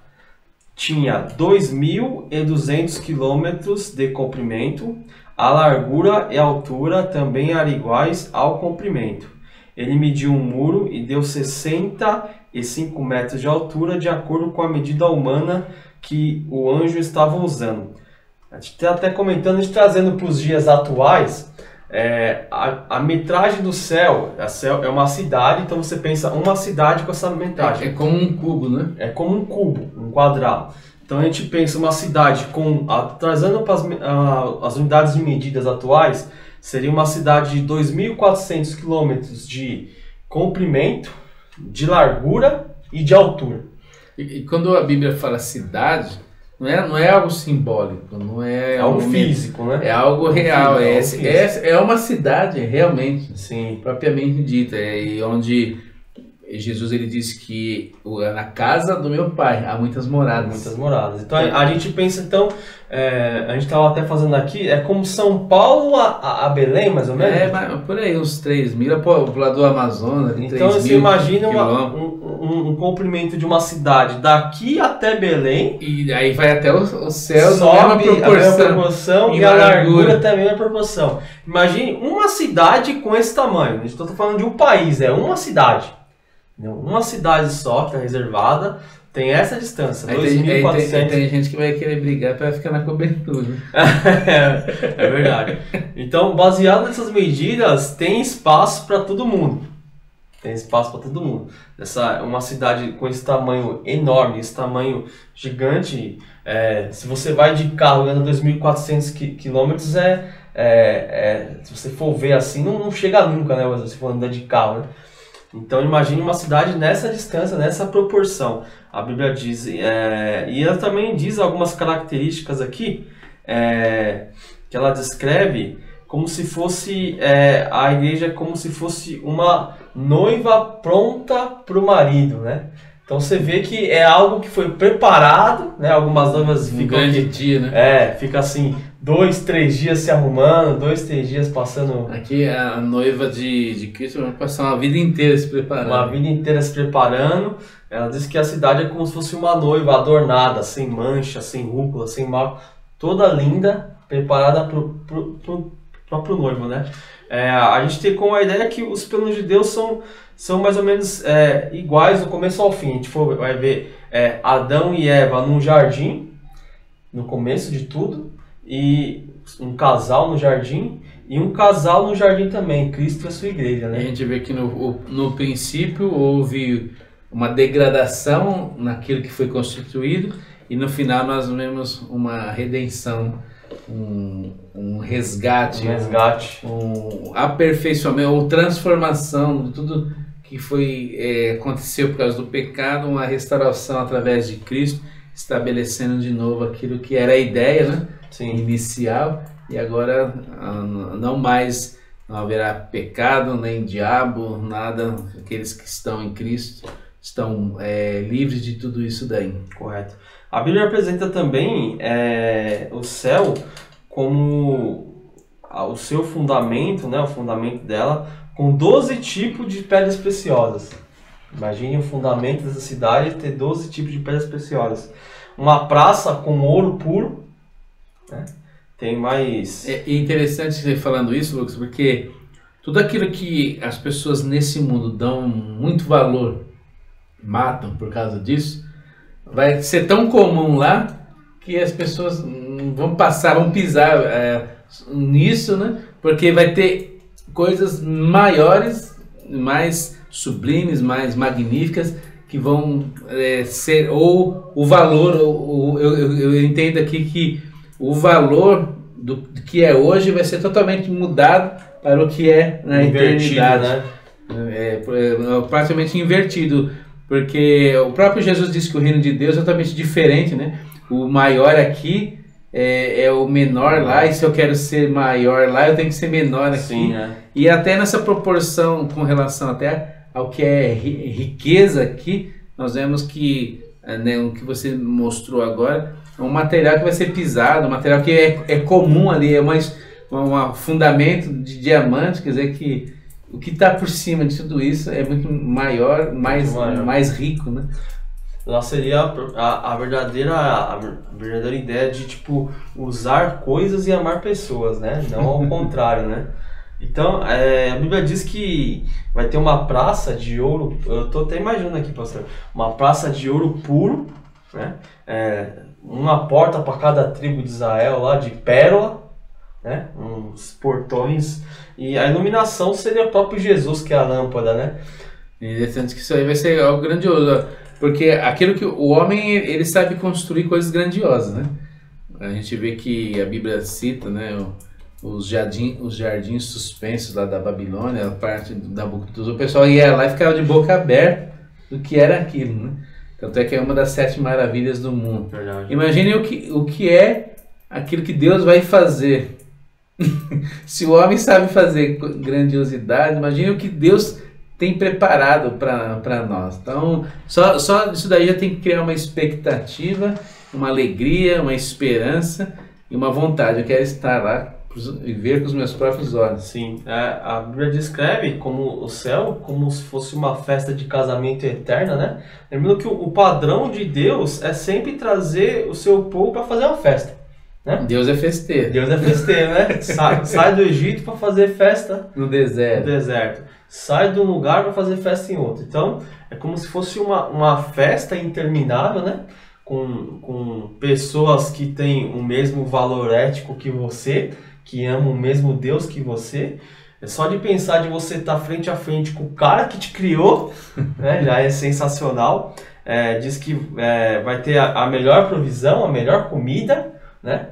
Tinha 2.200 quilômetros de comprimento. A largura e a altura também eram iguais ao comprimento. Ele mediu um muro e deu 65 metros de altura, de acordo com a medida humana que o anjo estava usando. A gente está até comentando, a gente trazendo para os dias atuais, a metragem do céu é uma cidade, então você pensa uma cidade com essa metragem. É como um cubo, né? É como um cubo, um quadrado. Então a gente pensa uma cidade trazendo para as unidades de medidas atuais, seria uma cidade de 2.400 quilômetros de comprimento, de largura e de altura. E quando a Bíblia fala cidade, não é algo simbólico, não é algo físico, né? É algo real, é uma cidade realmente, sim, propriamente dita, e onde Jesus ele disse que na casa do meu pai há muitas moradas. Muitas moradas. Então a gente pensa, a gente estava até fazendo aqui, é como São Paulo a Belém, mais ou menos? Por aí, uns 3.000, pro lado do Amazonas. Então você imagina um comprimento de uma cidade daqui até Belém. E aí vai até o céu, sobe a mesma proporção e a largura também a mesma proporção. Imagine uma cidade com esse tamanho. Estou falando de um país, é uma cidade. Uma cidade só, que é reservada, tem essa distância, 2.400. Tem gente que vai querer brigar para ficar na cobertura. É verdade. Então, baseado nessas medidas, tem espaço para todo mundo. Tem espaço para todo mundo. Uma cidade com esse tamanho enorme, esse tamanho gigante, se você vai de carro andando 2.400 quilômetros, se você for ver assim, não chega nunca, né? Se for andar de carro, né? Então imagine uma cidade nessa distância, nessa proporção. A Bíblia diz, e ela também diz algumas características aqui, que ela descreve como se fosse, a igreja como se fosse uma noiva pronta para o marido, né? Então você vê que é algo que foi preparado, né? Algumas noivas ficam grande dia, né? Fica assim 2, 3 dias se arrumando, 2, 3 dias passando. Aqui a noiva de Cristo vai passar uma vida inteira se preparando. Uma vida inteira se preparando. Ela diz que a cidade é como se fosse uma noiva adornada, sem mancha, sem rúcula, sem mal, toda linda, preparada pro próprio noivo, né? A gente tem como a ideia que os planos de Deus são mais ou menos iguais do começo ao fim. A gente vai ver Adão e Eva num jardim, no começo de tudo, e um casal no jardim, e um casal no jardim também, Cristo e a sua igreja, né? A gente vê que no princípio houve uma degradação naquilo que foi constituído, e no final nós vemos uma redenção, um resgate, um aperfeiçoamento ou transformação de tudo que aconteceu por causa do pecado, uma restauração através de Cristo, estabelecendo de novo aquilo que era a ideia, né? Sim. Inicial, e agora não haverá pecado, nem diabo, nada. Aqueles que estão em Cristo estão livres de tudo isso daí. Correto. A Bíblia apresenta também o céu como o seu fundamento, né, o fundamento dela, com 12 tipos de pedras preciosas. Imagine o fundamento dessa cidade ter 12 tipos de pedras preciosas. Uma praça com ouro puro, né? Tem mais... É interessante você falando isso, Lucas, porque tudo aquilo que as pessoas nesse mundo dão muito valor, matam por causa disso, vai ser tão comum lá que as pessoas vão pisar nisso, né? Porque vai ter coisas maiores, mais sublimes, mais magníficas, que vão ser, ou o valor, eu entendo aqui que o valor do que é hoje vai ser totalmente mudado para o que é na eternidade, né? Praticamente invertido, porque o próprio Jesus disse que o reino de Deus é totalmente diferente, né? O maior aqui é o menor lá, e se eu quero ser maior lá, eu tenho que ser menor aqui. Sim, E até nessa proporção com relação até ao que é riqueza aqui, nós vemos que o que você mostrou agora é um material que vai ser pisado, um material que é comum ali, é um fundamento de diamante, quer dizer que o que está por cima de tudo isso é muito maior, mais rico, né? Lá seria a verdadeira ideia de usar coisas e amar pessoas, né? Não ao contrário, né? Então, a Bíblia diz que vai ter uma praça de ouro, eu estou até imaginando aqui, pastor, uma praça de ouro puro, né? Uma porta para cada tribo de Israel lá de pérola, né? Uns portões, e a iluminação seria o próprio Jesus, que é a lâmpada, né? Interessante que isso aí vai ser algo grandioso, porque aquilo que o homem, ele sabe construir coisas grandiosas, né? A gente vê que a Bíblia cita, né, os jardins suspensos lá da Babilônia, a parte da Nabucodonosor, o pessoal ia lá e ficava de boca aberta do que era aquilo, né? Tanto é que é uma das 7 maravilhas do mundo. Verdade. Imagine o que é aquilo que Deus vai fazer. Se o homem sabe fazer grandiosidade, imagine o que Deus tem preparado para nós. Então, só isso daí já tem que criar uma expectativa, uma alegria, uma esperança e uma vontade. Eu quero estar lá e ver com os meus próprios olhos. Sim, a Bíblia descreve como o céu, como se fosse uma festa de casamento eterna, né? Lembrando que o padrão de Deus é sempre trazer o seu povo para fazer uma festa, né? Deus é festeiro. Deus é festeiro, né? Sai do Egito para fazer festa no deserto. Sai de um lugar para fazer festa em outro. Então, é como se fosse uma festa interminável, né? Com pessoas que têm o mesmo valor ético que você, que amam o mesmo Deus que você. É só de pensar de você estar frente a frente com o cara que te criou, né? Já é sensacional. Diz que vai ter a melhor provisão, a melhor comida, né?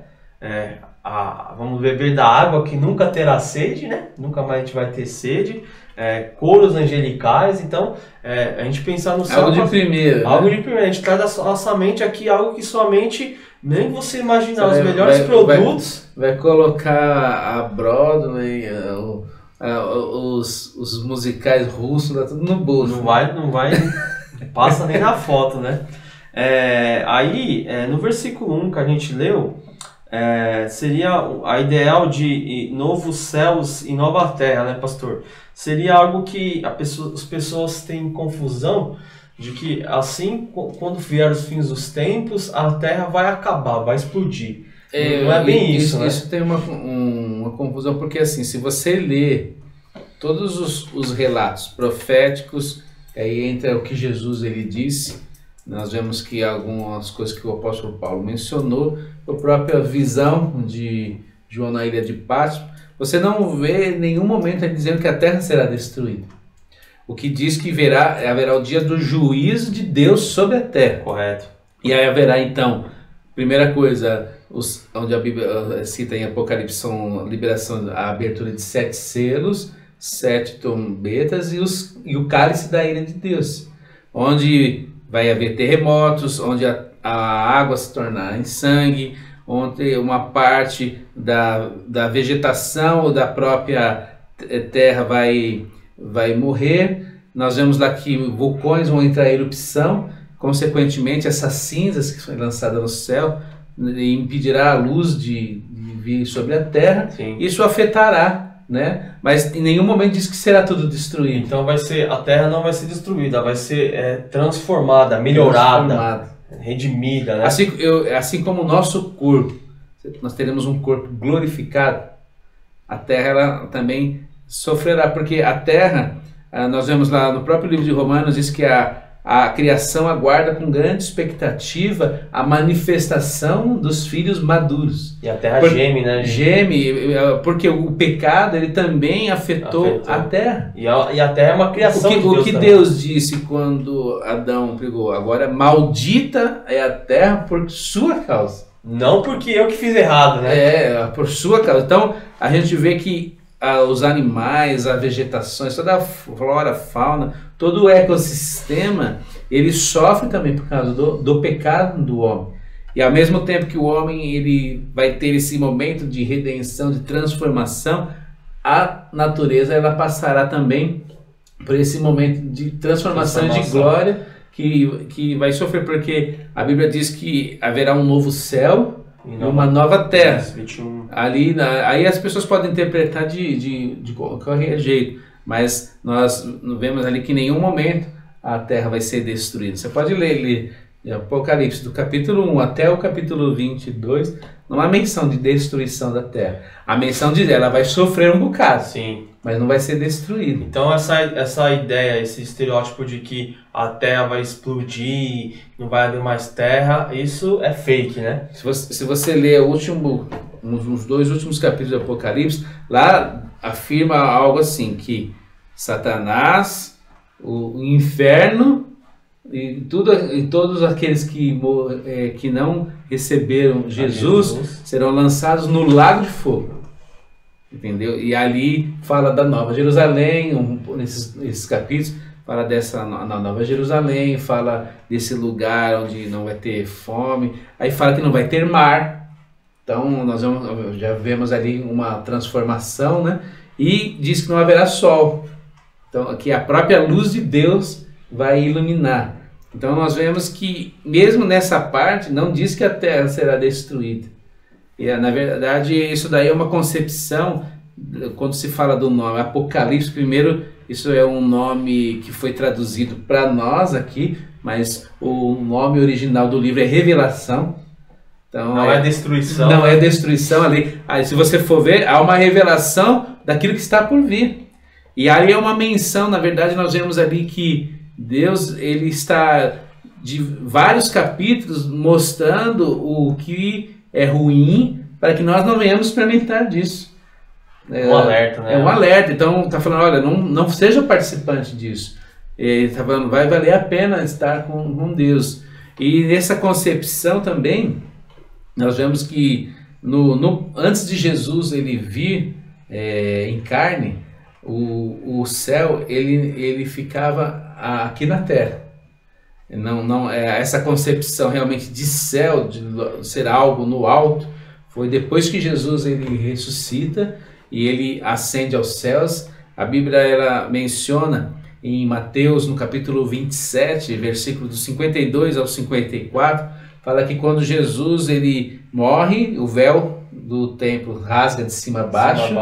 Vamos beber da água que nunca terá sede, né? Nunca mais a gente vai ter sede. Coros angelicais. Então, a gente pensar no céu... Algo de primeiro. Algo de primeiro. A gente traz da nossa mente aqui algo que sua mente, nem você imaginar, os melhores produtos... Vai colocar a Broadway, os musicais russos, tá tudo no bolso. Não vai passa nem na foto, né? Aí, no versículo 1 que a gente leu, seria a ideal de novos céus e nova terra, né, pastor? Seria algo que as pessoas têm confusão de que assim, quando vier os fins dos tempos, a terra vai acabar, vai explodir. Não é bem isso, né? Isso tem uma confusão, porque assim, se você lê todos os relatos proféticos, aí entra o que Jesus ele disse, nós vemos que algumas coisas que o apóstolo Paulo mencionou, a própria visão de João na ilha de Patmos, você não vê em nenhum momento ele dizendo que a terra será destruída. O que diz que haverá o dia do juízo de Deus sobre a terra. Correto. E aí haverá então, primeira coisa, onde a Bíblia cita em Apocalipse, são liberação, a abertura de 7 selos, 7 trombetas e o cálice da ira de Deus, onde vai haver terremotos, onde a água se tornará em sangue, onde uma parte da vegetação ou da própria terra vai morrer. Nós vemos lá que vulcões vão entrar em erupção, consequentemente essas cinzas que foram lançadas no céu impedirá a luz de vir sobre a terra. Sim. Isso afetará, né? Mas em nenhum momento diz que será tudo destruído. Então a terra não vai ser destruída, vai ser transformada, melhorada, redimida, né? Assim como o nosso corpo, nós teremos um corpo glorificado, a terra ela também sofrerá, porque a terra, nós vemos lá no próprio livro de Romanos, diz que a criação aguarda com grande expectativa a manifestação dos filhos maduros. E a terra geme, né? Geme, porque o pecado ele também afetou a terra. E a terra é uma criação de Deus. O que Deus disse quando Adão pregou? Agora, maldita é a terra por sua causa. Não porque eu que fiz errado, né? Por sua causa. Então, a gente vê que os animais, a vegetação, toda a flora, fauna, todo o ecossistema, ele sofre também por causa do pecado do homem. E ao mesmo tempo que o homem ele vai ter esse momento de redenção, de transformação, a natureza ela passará também por esse momento de transformação. De glória que vai sofrer, porque a Bíblia diz que haverá um novo céu e uma nova terra. 21. Aí as pessoas podem interpretar de qualquer jeito, mas nós vemos ali que em nenhum momento a terra vai ser destruída. Você pode ler de Apocalipse, do capítulo 1 até o capítulo 22, não há menção de destruição da terra. A menção de ela vai sofrer um bocado, Sim. mas não vai ser destruída. Então essa ideia, esse estereótipo de que a terra vai explodir, não vai haver mais terra, isso é fake, né? Se você ler os 2 últimos capítulos do Apocalipse, lá afirma algo assim, que Satanás, o inferno e todos aqueles que não receberam Jesus serão lançados no lago de fogo. Entendeu? E ali fala da Nova Jerusalém, nesses capítulos, fala dessa na Nova Jerusalém, fala desse lugar onde não vai ter fome, aí fala que não vai ter mar. Então nós já vemos ali uma transformação, né? E diz que não haverá sol. Então aqui a própria luz de Deus vai iluminar. Então nós vemos que mesmo nessa parte não diz que a terra será destruída. E, na verdade, isso daí é uma concepção, quando se fala do nome Apocalipse, primeiro, isso é um nome que foi traduzido para nós aqui, mas o nome original do livro é Revelação. Então, não é destruição. Não é destruição ali. Aí, se você for ver, há uma revelação daquilo que está por vir. E aí é uma menção, na verdade, nós vemos ali que Deus, ele está de vários capítulos mostrando o que é ruim, para que nós não venhamos experimentar disso. Um alerta, né? É um alerta. Então, está falando, olha, não seja participante disso. Está falando, vai valer a pena estar com Deus. E nessa concepção também, nós vemos que antes de Jesus ele vir em carne, o céu ele ficava aqui na terra. Essa concepção realmente de céu, de ser algo no alto, foi depois que Jesus ele ressuscita e ele ascende aos céus. A Bíblia ela menciona em Mateus, no capítulo 27, versículo do 52 ao 54, fala que quando Jesus ele morre, o véu do templo rasga de cima a baixo,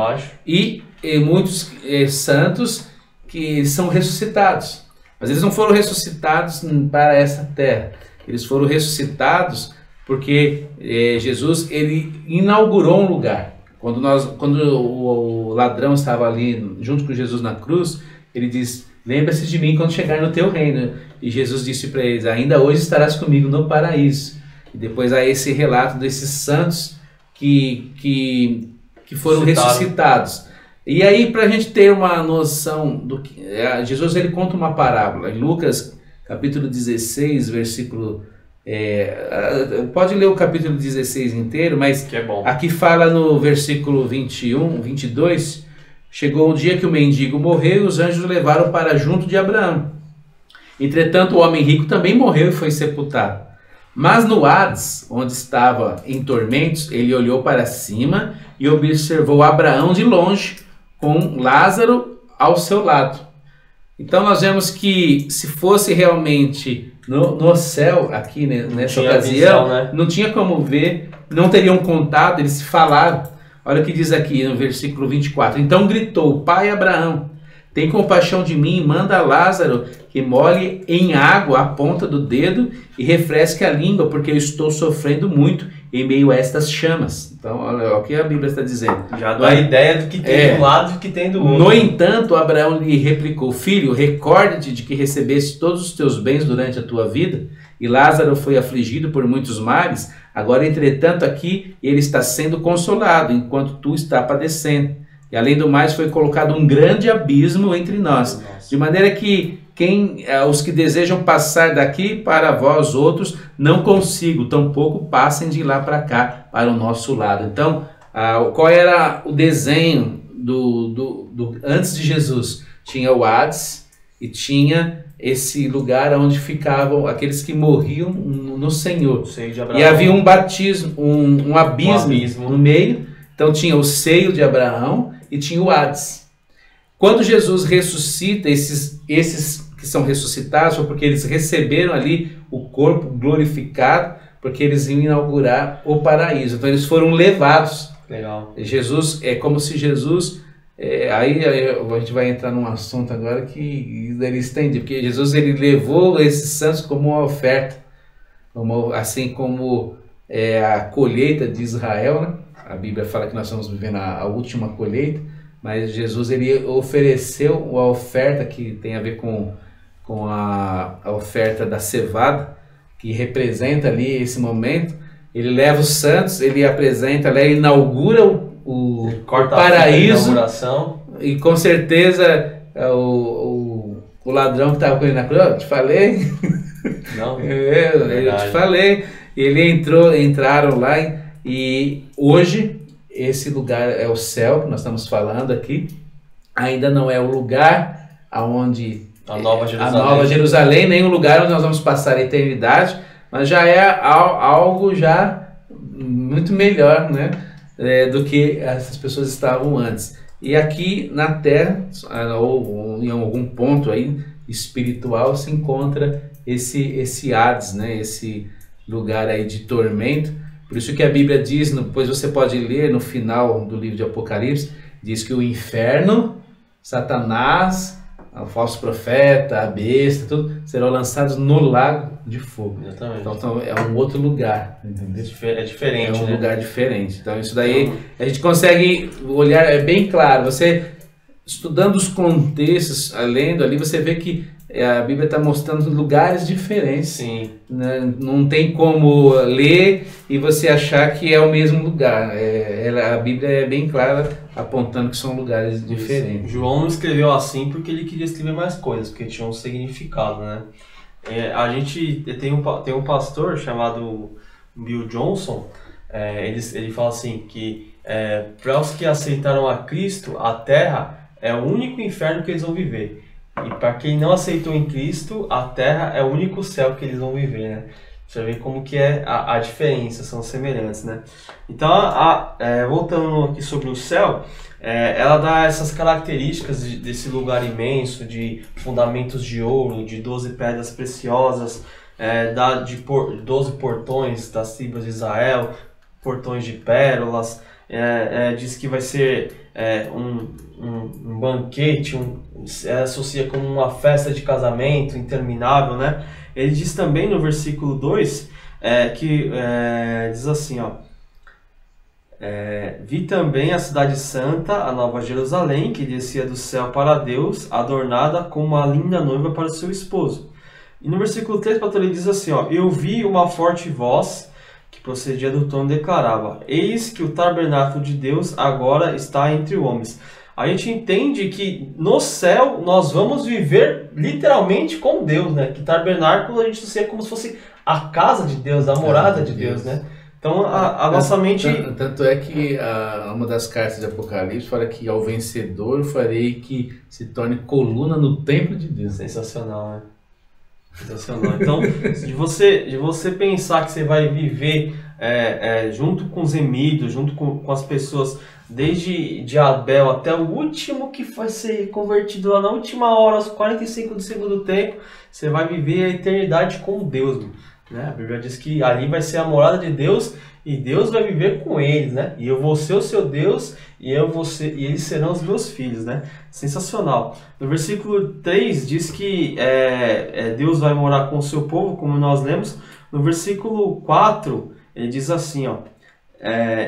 e muitos santos que são ressuscitados. Mas eles não foram ressuscitados para essa terra. Eles foram ressuscitados porque Jesus ele inaugurou um lugar. Quando o ladrão estava ali junto com Jesus na cruz, ele diz, lembra-se de mim quando chegar no teu reino. E Jesus disse para eles, ainda hoje estarás comigo no paraíso. E depois há esse relato desses santos que foram ressuscitados. E aí, para a gente ter uma noção do que Jesus ele conta uma parábola em Lucas capítulo 16, versículo pode ler o capítulo 16 inteiro, mas que é bom. Aqui fala no versículo 21, 22, chegou um dia que o mendigo morreu e os anjos o levaram para junto de Abraão. Entretanto, o homem rico também morreu e foi sepultado. Mas no Hades, onde estava em tormentos, ele olhou para cima e observou Abraão de longe, com Lázaro ao seu lado. Então nós vemos que se fosse realmente no céu, aqui nessa ocasião, visão, né? Não tinha como ver, não teriam contado, eles se falaram. Olha o que diz aqui no versículo 24. Então gritou, pai Abraão, tem compaixão de mim, manda Lázaro que molhe em água a ponta do dedo e refresque a língua, porque eu estou sofrendo muito em meio a estas chamas. Então, olha o que a Bíblia está dizendo. Já dá a ideia do que tem de um lado e do que tem do outro. No entanto, Abraão lhe replicou, filho, recorda-te de que recebeste todos os teus bens durante a tua vida, e Lázaro foi afligido por muitos males, agora, entretanto, aqui ele está sendo consolado, enquanto tu está padecendo. E além do mais, foi colocado um grande abismo entre nós, de maneira que os que desejam passar daqui para vós outros não consigam, tampouco passem de lá para cá, para o nosso lado. Então, qual era o desenho antes de Jesus? Tinha o Hades e tinha esse lugar onde ficavam aqueles que morriam no Senhor. E havia um batismo, um abismo no meio. Então tinha o seio de Abraão e tinha o Hades. Quando Jesus ressuscita, esses que são ressuscitados foi porque eles receberam ali o corpo glorificado, porque eles iam inaugurar o paraíso. Então eles foram levados. Legal. Jesus, é como se Jesus... aí a gente vai entrar num assunto agora que ele estende, porque Jesus ele levou esses santos como uma oferta. assim como a colheita de Israel, né? A Bíblia fala que nós estamos vivendo a última colheita, mas Jesus ele ofereceu a oferta que tem a ver com a oferta da cevada, que representa ali esse momento. Ele leva os santos, ele apresenta, ele inaugura o paraíso, e com certeza o ladrão que estava com ele na cruz, eu te falei, não, eu te falei, entraram lá e hoje esse lugar é o céu que nós estamos falando aqui, ainda não é o lugar aonde a Nova Jerusalém, nem o lugar onde nós vamos passar a eternidade, mas já é algo já muito melhor, né, do que essas pessoas estavam antes. E aqui na Terra, ou em algum ponto aí espiritual, se encontra esse Hades, né, esse lugar aí de tormento. Por isso que a Bíblia diz, depois você pode ler no final do livro de Apocalipse, diz que o inferno, Satanás, o falso profeta, a besta, tudo, serão lançados no lago de fogo. Exatamente. Então é um outro lugar, entendeu? É diferente, é um lugar diferente. Então isso daí a gente consegue olhar, é bem claro. Você estudando os contextos, lendo ali, você vê que a Bíblia está mostrando lugares diferentes. Sim. Né? Não tem como ler e você achar que é o mesmo lugar. A Bíblia é bem clara, apontando que são lugares diferentes. João não escreveu assim porque ele queria escrever mais coisas, porque tinha um significado, né? A gente tem um pastor chamado Bill Johnson, ele fala assim que para os que aceitaram a Cristo, a Terra é o único inferno que eles vão viver. E para quem não aceitou em Cristo, a Terra é o único céu que eles vão viver, né? Você vê como que é a diferença, são semelhantes, né? Então, voltando aqui sobre o céu, ela dá essas características desse lugar imenso, de fundamentos de ouro, de 12 pedras preciosas, de 12 portões das tribos de Israel, portões de pérolas, diz que vai ser um banquete, associa como uma festa de casamento interminável, né? Ele diz também no versículo 2, diz assim, vi também a cidade santa, a nova Jerusalém, que descia do céu para Deus, adornada como uma linda noiva para o seu esposo. E no versículo 3, o pastor diz assim, eu vi uma forte voz que procedia do trono e declarava, eis que o tabernáculo de Deus agora está entre homens. A gente entende que no céu nós vamos viver literalmente com Deus, né? Que tabernáculo a gente associa como se fosse a casa de Deus, a morada de Deus, né? Então a nossa mente... Tanto é que uma das cartas de Apocalipse fala que ao vencedor farei que se torne coluna no templo de Deus. Sensacional, né? Sensacional. Então, de você pensar que você vai viver junto com os remidos, junto com as pessoas, desde de Abel até o último que vai ser convertido lá na última hora, aos 45 do segundo tempo, você vai viver a eternidade com Deus, né? A Bíblia diz que ali vai ser a morada de Deus e Deus vai viver com eles, né? E eu vou ser o seu Deus e eles serão os meus filhos, né? Sensacional. No versículo 3 diz que Deus vai morar com o seu povo, como nós lemos. No versículo 4 ele diz assim,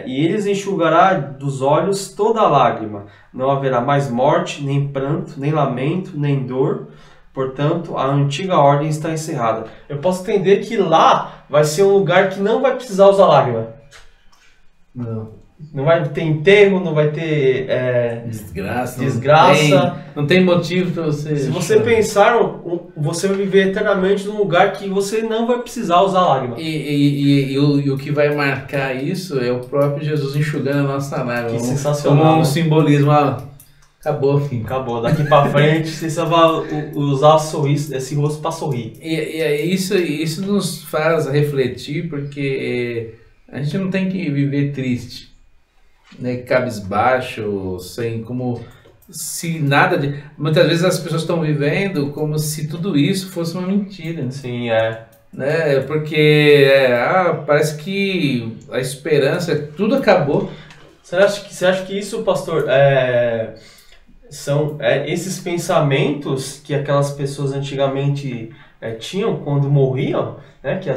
e eles enxugará dos olhos toda lágrima, não haverá mais morte, nem pranto, nem lamento, nem dor, portanto a antiga ordem está encerrada. Eu posso entender que lá vai ser um lugar que não vai precisar usar lágrima. Não vai ter enterro, não vai ter desgraça. Não tem motivo para você... Se você pensar, você vai viver eternamente num lugar que você não vai precisar usar lágrima. E o que vai marcar isso é o próprio Jesus enxugando a nossa lágrima. Que sensacional. Como um simbolismo. Acabou, filho. Acabou. Daqui para frente você só vai usar esse rosto para sorrir. Isso nos faz refletir, porque a gente não tem que viver triste, né, cabisbaixo, sem como se nada de... Muitas vezes as pessoas estão vivendo como se tudo isso fosse uma mentira. Sim, né? Porque parece que a esperança, tudo acabou. Você acha que isso, pastor, são esses pensamentos que aquelas pessoas antigamente tinham quando morriam, né, que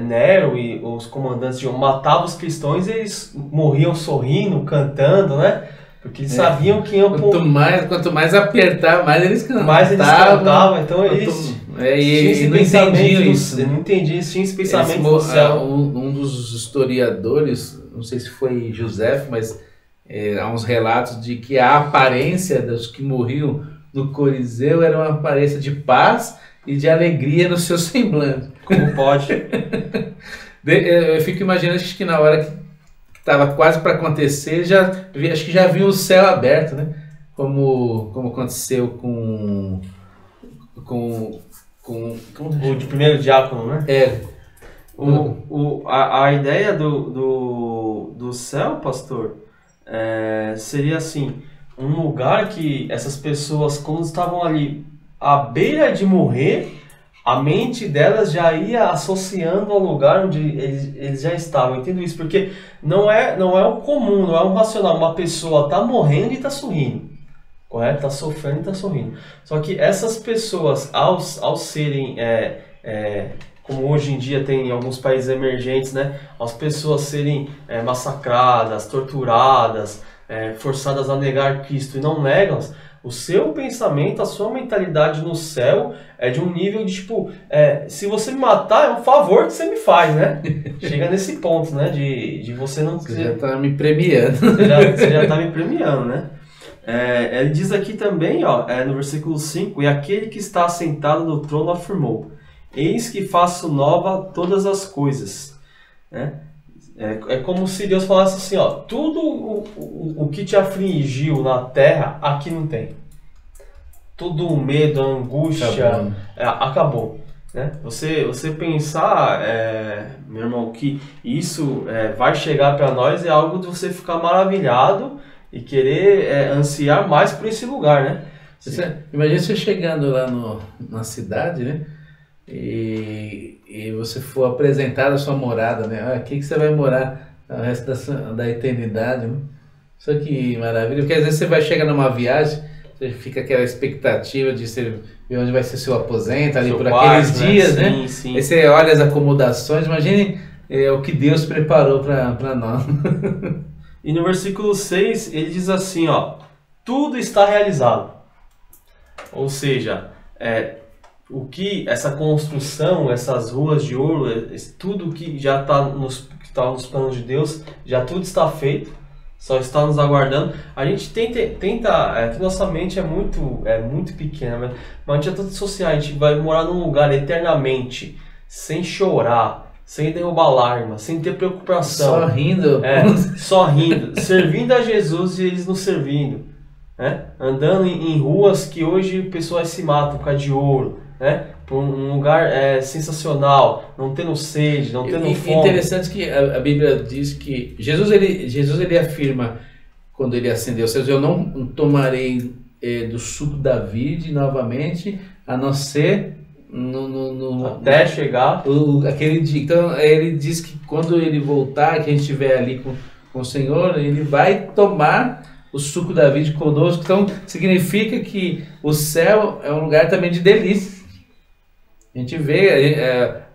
Nero e os comandantes matavam os cristãos e eles morriam sorrindo, cantando, né? Porque eles sabiam que iam... Quanto mais apertar, mais eles cantavam. Então eles tinham esse pensamento, não entendiam isso, tinha esse pensamento do céu. Um dos historiadores, não sei se foi José, mas há uns relatos de que a aparência dos que morriam no Coliseu era uma aparência de paz e de alegria no seu semblante. Como pode? Eu fico imaginando que na hora que estava quase para acontecer, acho que já viu o céu aberto, né? Como aconteceu com o de primeiro diácono, né? A ideia do céu, pastor, seria assim, um lugar que essas pessoas, quando estavam ali à beira de morrer, a mente delas já ia associando ao lugar onde eles já estavam. Eu entendo isso, porque não é o comum, não é um racional. Uma pessoa está morrendo e está sorrindo, correto? Está sofrendo e está sorrindo. Só que essas pessoas, ao serem, como hoje em dia tem em alguns países emergentes, né, as pessoas serem massacradas, torturadas, forçadas a negar Cristo e não negam, o seu pensamento, a sua mentalidade no céu é de um nível de tipo, se você me matar, é um favor que você me faz, né? Chega nesse ponto, né? De você não... Você já está me premiando. Você já está me premiando, né? Ele diz aqui também, ó, no versículo 5, e aquele que está assentado no trono afirmou, eis que faço nova todas as coisas, né? É como se Deus falasse assim, ó, tudo o que te afligiu na terra, aqui não tem. Todo o medo, a angústia, acabou. Né? Você pensar, meu irmão, que isso vai chegar para nós é algo de você ficar maravilhado e querer ansiar mais por esse lugar, né? Imagina você chegando lá na cidade, né? E você for apresentado a sua morada, né? Aqui que você vai morar o resto da eternidade, né? Isso que maravilha, porque às vezes você vai chegar numa viagem, você fica aquela expectativa de ver onde vai ser seu aposento, ali por aqueles dias, né? Sim, sim. Aí você olha as acomodações, imagine o que Deus preparou para nós. E no versículo 6, ele diz assim, ó, tudo está realizado. Ou seja, o que essa construção, essas ruas de ouro, tudo que já está nos planos de Deus, já tudo está feito, só está nos aguardando. A gente tenta que nossa mente é muito pequena, mas a gente tenta associar, a gente vai morar num lugar eternamente, sem chorar, sem derrubar lágrima, sem ter preocupação. Só rindo. Só rindo, servindo a Jesus e eles nos servindo. Né? Andando em ruas que hoje pessoas se matam por causa de ouro, né? Por um lugar sensacional, não tendo sede, não tendo fome. Interessante que a Bíblia diz que Jesus ele afirma, quando ele ascendeu aos céus, eu não tomarei do suco da vide novamente, a não ser até chegar aquele dia. Então ele diz que quando ele voltar, que a gente estiver ali com o Senhor, ele vai tomar o suco da vida conosco. Então significa que o céu é um lugar também de delícia. A gente vê,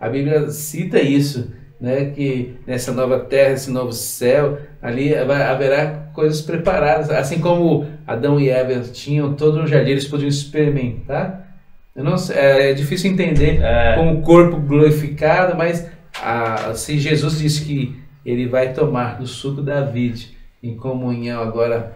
a Bíblia cita isso, né? Que nessa nova terra, esse novo céu, ali haverá coisas preparadas. Assim como Adão e Eva tinham todo um jardim, eles podiam experimentar. Eu não sei, é difícil entender com o corpo glorificado, mas se Jesus disse que ele vai tomar do suco da vide em comunhão agora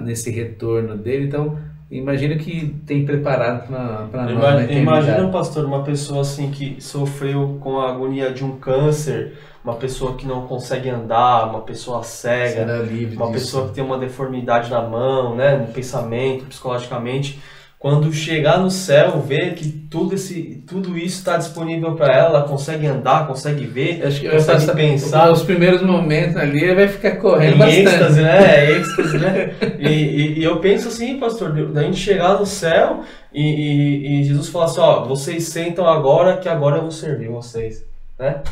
nesse retorno dele, então imagino que tem preparado para nós na eternidade. Imagina, pastor, uma pessoa assim que sofreu com a agonia de um câncer, uma pessoa que não consegue andar, uma pessoa cega, uma pessoa que tem uma deformidade na mão, né, no pensamento, psicologicamente. Quando chegar no céu, ver que tudo isso está disponível para ela consegue andar, consegue ver, acho que consegue pensar. Os primeiros momentos ali vai ficar correndo bastante. Êxtase, né? Êxtase, né? E eu penso assim, pastor, da gente chegar no céu e Jesus falar assim, ó, vocês sentam agora que agora eu vou servir vocês, né?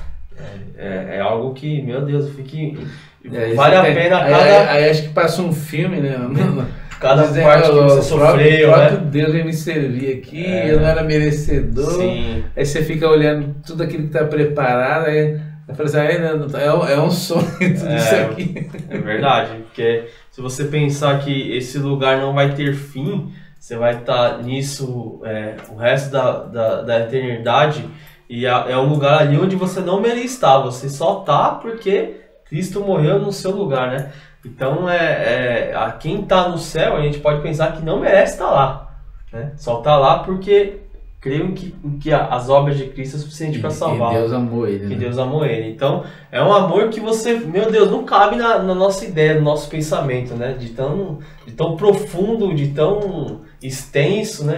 É algo que, meu Deus, vale a pena cada... Aí acho que passa um filme, né? cada Dizendo, parte que você sofreu, o próprio né? Deus veio me servir aqui, eu não era merecedor. Sim. Aí você fica olhando tudo aquilo que está preparado, aí fala assim, é um sonho tudo isso aqui. É verdade, porque se você pensar que esse lugar não vai ter fim, você vai estar nisso o resto da eternidade, e é um lugar ali onde você não merece estar, você só tá porque Cristo morreu no seu lugar, né? Então, a quem está no céu, a gente pode pensar que não merece estar lá, né? Só está lá porque creio que as obras de Cristo é suficiente para salvar. Que Deus amou ele. Que né? Deus amou ele. Então, é um amor que você, meu Deus, não cabe na nossa ideia, no nosso pensamento, né? De tão profundo, de tão extenso, né?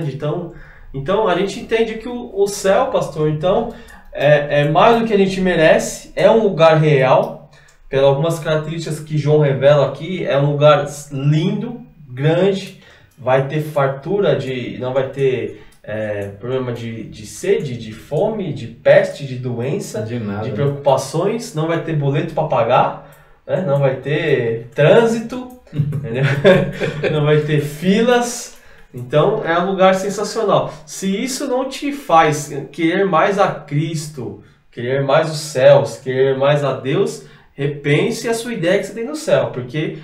Então, a gente entende que o céu, pastor, então, é mais do que a gente merece, é um lugar real. Pelas algumas características que João revela aqui, é um lugar lindo, grande, vai ter fartura, não vai ter problema de sede, de fome, de peste, de doença, de preocupações, não vai ter boleto para pagar, né? Não vai ter trânsito, entendeu? Não vai ter filas. Então é um lugar sensacional. Se isso não te faz querer mais a Cristo, querer mais os céus, querer mais a Deus, repense a sua ideia que você tem no céu, porque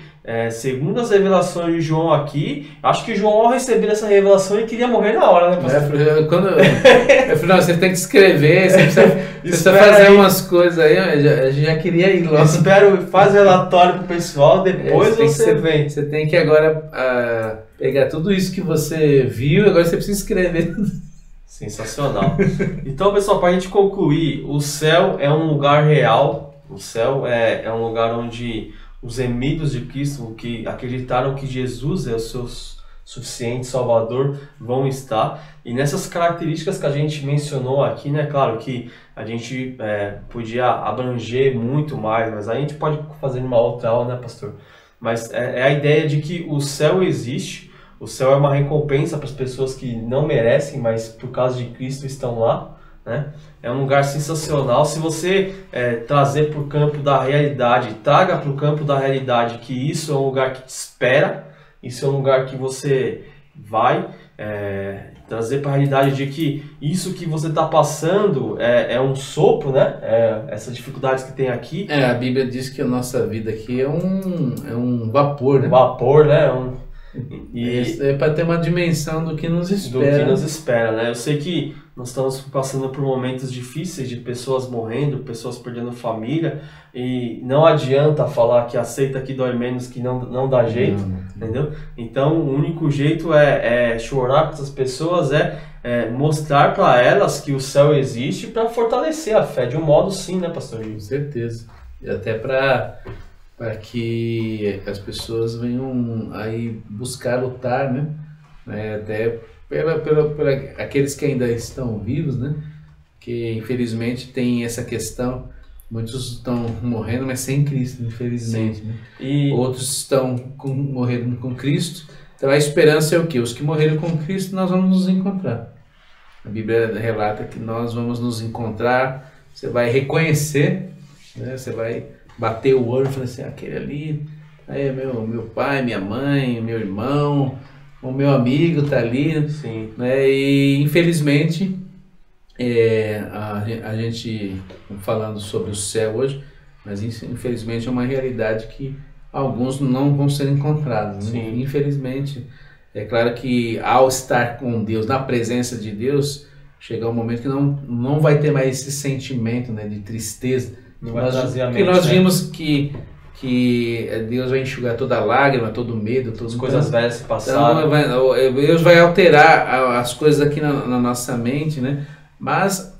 segundo as revelações de João aqui, acho que João, ao receber essa revelação, ele queria morrer na hora, né, pastor? Eu falei, não, você tem que escrever, você precisa fazer aí umas coisas aí, a gente já queria ir logo. Faz relatório pro pessoal, depois você vem. Você tem que agora pegar tudo isso que você viu, agora você precisa escrever. Sensacional. Então, pessoal, para a gente concluir, o céu é um lugar real. O céu é um lugar onde os remidos de Cristo, que acreditaram que Jesus é o seu suficiente Salvador, vão estar. E nessas características que a gente mencionou aqui, né? Claro que a gente podia abranger muito mais, mas a gente pode fazer uma outra aula, né, pastor? Mas é a ideia de que o céu existe. O céu é uma recompensa para as pessoas que não merecem, mas por causa de Cristo estão lá. Né? É um lugar sensacional. Se você trazer para o campo da realidade, traga para o campo da realidade que isso é um lugar que te espera, isso é um lugar que você vai trazer para a realidade de que isso que você está passando é um sopro, né? Essas dificuldades que tem aqui. A Bíblia diz que a nossa vida aqui é um vapor, né? Vapor, né? É para ter uma dimensão do que nos espera. Do que nos espera, né? Eu sei que nós estamos passando por momentos difíceis de pessoas morrendo, pessoas perdendo família, e não adianta falar que aceita que dói menos, que não dá jeito, entendeu? Então o único jeito é chorar com essas pessoas, mostrar para elas que o céu existe para fortalecer a fé, de um modo sim, né, pastor Gil? Com certeza. E até para que as pessoas venham aí buscar lutar, né? Até pela aqueles que ainda estão vivos, né? Que infelizmente tem essa questão, muitos estão morrendo, mas sem Cristo, infelizmente, né? E outros estão morrendo com Cristo. Então a esperança é o quê? Os que morreram com Cristo, nós vamos nos encontrar. A Bíblia relata que nós vamos nos encontrar, você vai reconhecer, né? Você vai bater o olho e falar assim, aquele ali é meu pai, minha mãe, meu irmão, o meu amigo está ali. Sim. Né? E infelizmente a gente falando sobre o céu hoje, mas infelizmente é uma realidade que alguns não vão ser encontrados, né? Infelizmente. É claro que ao estar com Deus, na presença de Deus, chega um momento que não vai ter mais esse sentimento, né, de tristeza. Porque nós vimos que Deus vai enxugar toda a lágrima, todo o medo, todas as coisas velhas se passaram. Então, Deus vai alterar as coisas aqui na nossa mente, né? Mas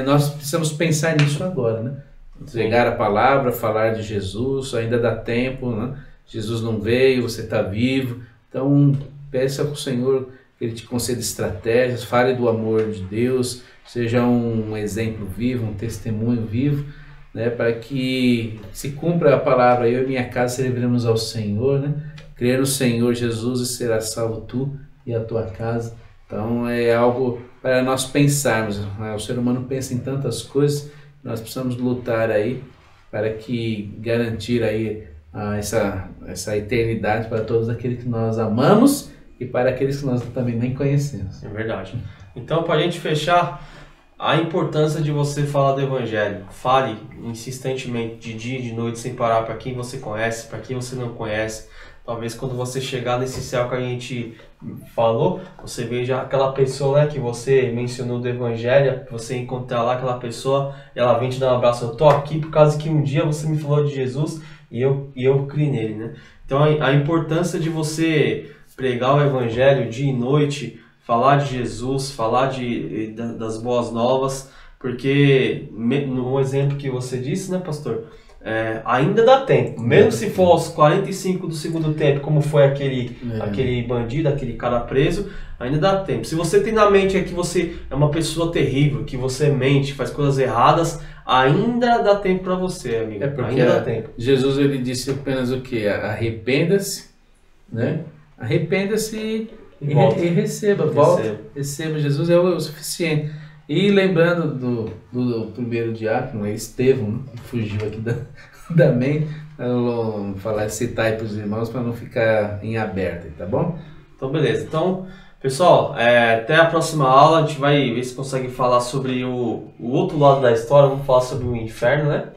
nós precisamos pensar nisso agora, né? Entregar a palavra, falar de Jesus, ainda dá tempo, né? Jesus não veio, você está vivo. Então, peça para o Senhor que Ele te conceda estratégias, fale do amor de Deus, seja um exemplo vivo, um testemunho vivo, né, para que se cumpra a palavra, eu e minha casa serviremos ao Senhor, né? Crer no Senhor Jesus e será salvo tu e a tua casa. Então é algo para nós pensarmos, né? O ser humano pensa em tantas coisas, nós precisamos lutar aí para garantir aí essa eternidade para todos aqueles que nós amamos e para aqueles que nós também nem conhecemos. É verdade. Então, para a gente fechar, a importância de você falar do Evangelho. Fale insistentemente, de dia e de noite, sem parar, para quem você conhece, para quem você não conhece. Talvez quando você chegar nesse céu que a gente falou, você veja aquela pessoa, né, que você mencionou do Evangelho, você encontrar lá aquela pessoa, ela vem te dar um abraço. Eu tô aqui por causa que um dia você me falou de Jesus e eu criei nele, né? Então a importância de você pregar o Evangelho dia e noite, falar de Jesus, falar das boas novas, porque no exemplo que você disse, né, pastor, ainda dá tempo, mesmo se for aos 45 do segundo tempo, como foi aquele bandido, aquele cara preso, ainda dá tempo. Se você tem na mente que você é uma pessoa terrível, que você mente, faz coisas erradas, ainda dá tempo para você, amigo. Porque ainda dá tempo. Jesus, ele disse apenas o quê? Arrependa-se, né? Arrependa-se e receba. Receba. Jesus é o suficiente. E lembrando do primeiro diácono, Estevão, que fugiu aqui da mente, eu vou citar aí para os irmãos para não ficar em aberto, tá bom? Então, beleza. Então, pessoal, até a próxima aula. A gente vai ver se consegue falar sobre o outro lado da história. Vamos falar sobre o inferno, né?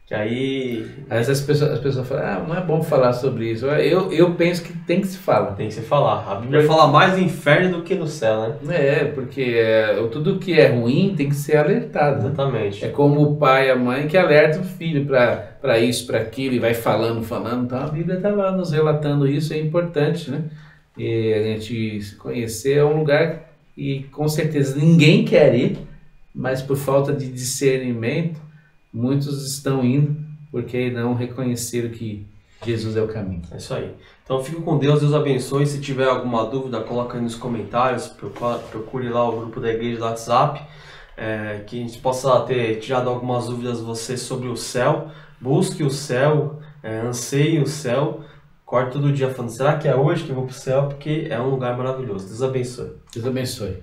Que aí... As pessoas falam, não é bom falar sobre isso. Eu penso que tem que se falar. Tem que se falar. A Bíblia fala mais do inferno do que do céu, né? Porque tudo que é ruim tem que ser alertado. Exatamente. É como o pai e a mãe que alertam o filho para isso, para aquilo, e vai falando. Então a Bíblia está lá nos relatando isso, é importante, né? E a gente se conhecer é um lugar e com certeza ninguém quer ir, mas por falta de discernimento, muitos estão indo porque não reconheceram que Jesus é o caminho. É isso aí. Então fique com Deus, Deus abençoe. Se tiver alguma dúvida, coloca aí nos comentários. Procure lá o grupo da igreja do WhatsApp. Que a gente possa ter tirado algumas dúvidas você sobre o céu. Busque o céu, anseie o céu. Acorde todo dia falando, será que é hoje que eu vou para o céu? Porque é um lugar maravilhoso. Deus abençoe. Deus abençoe.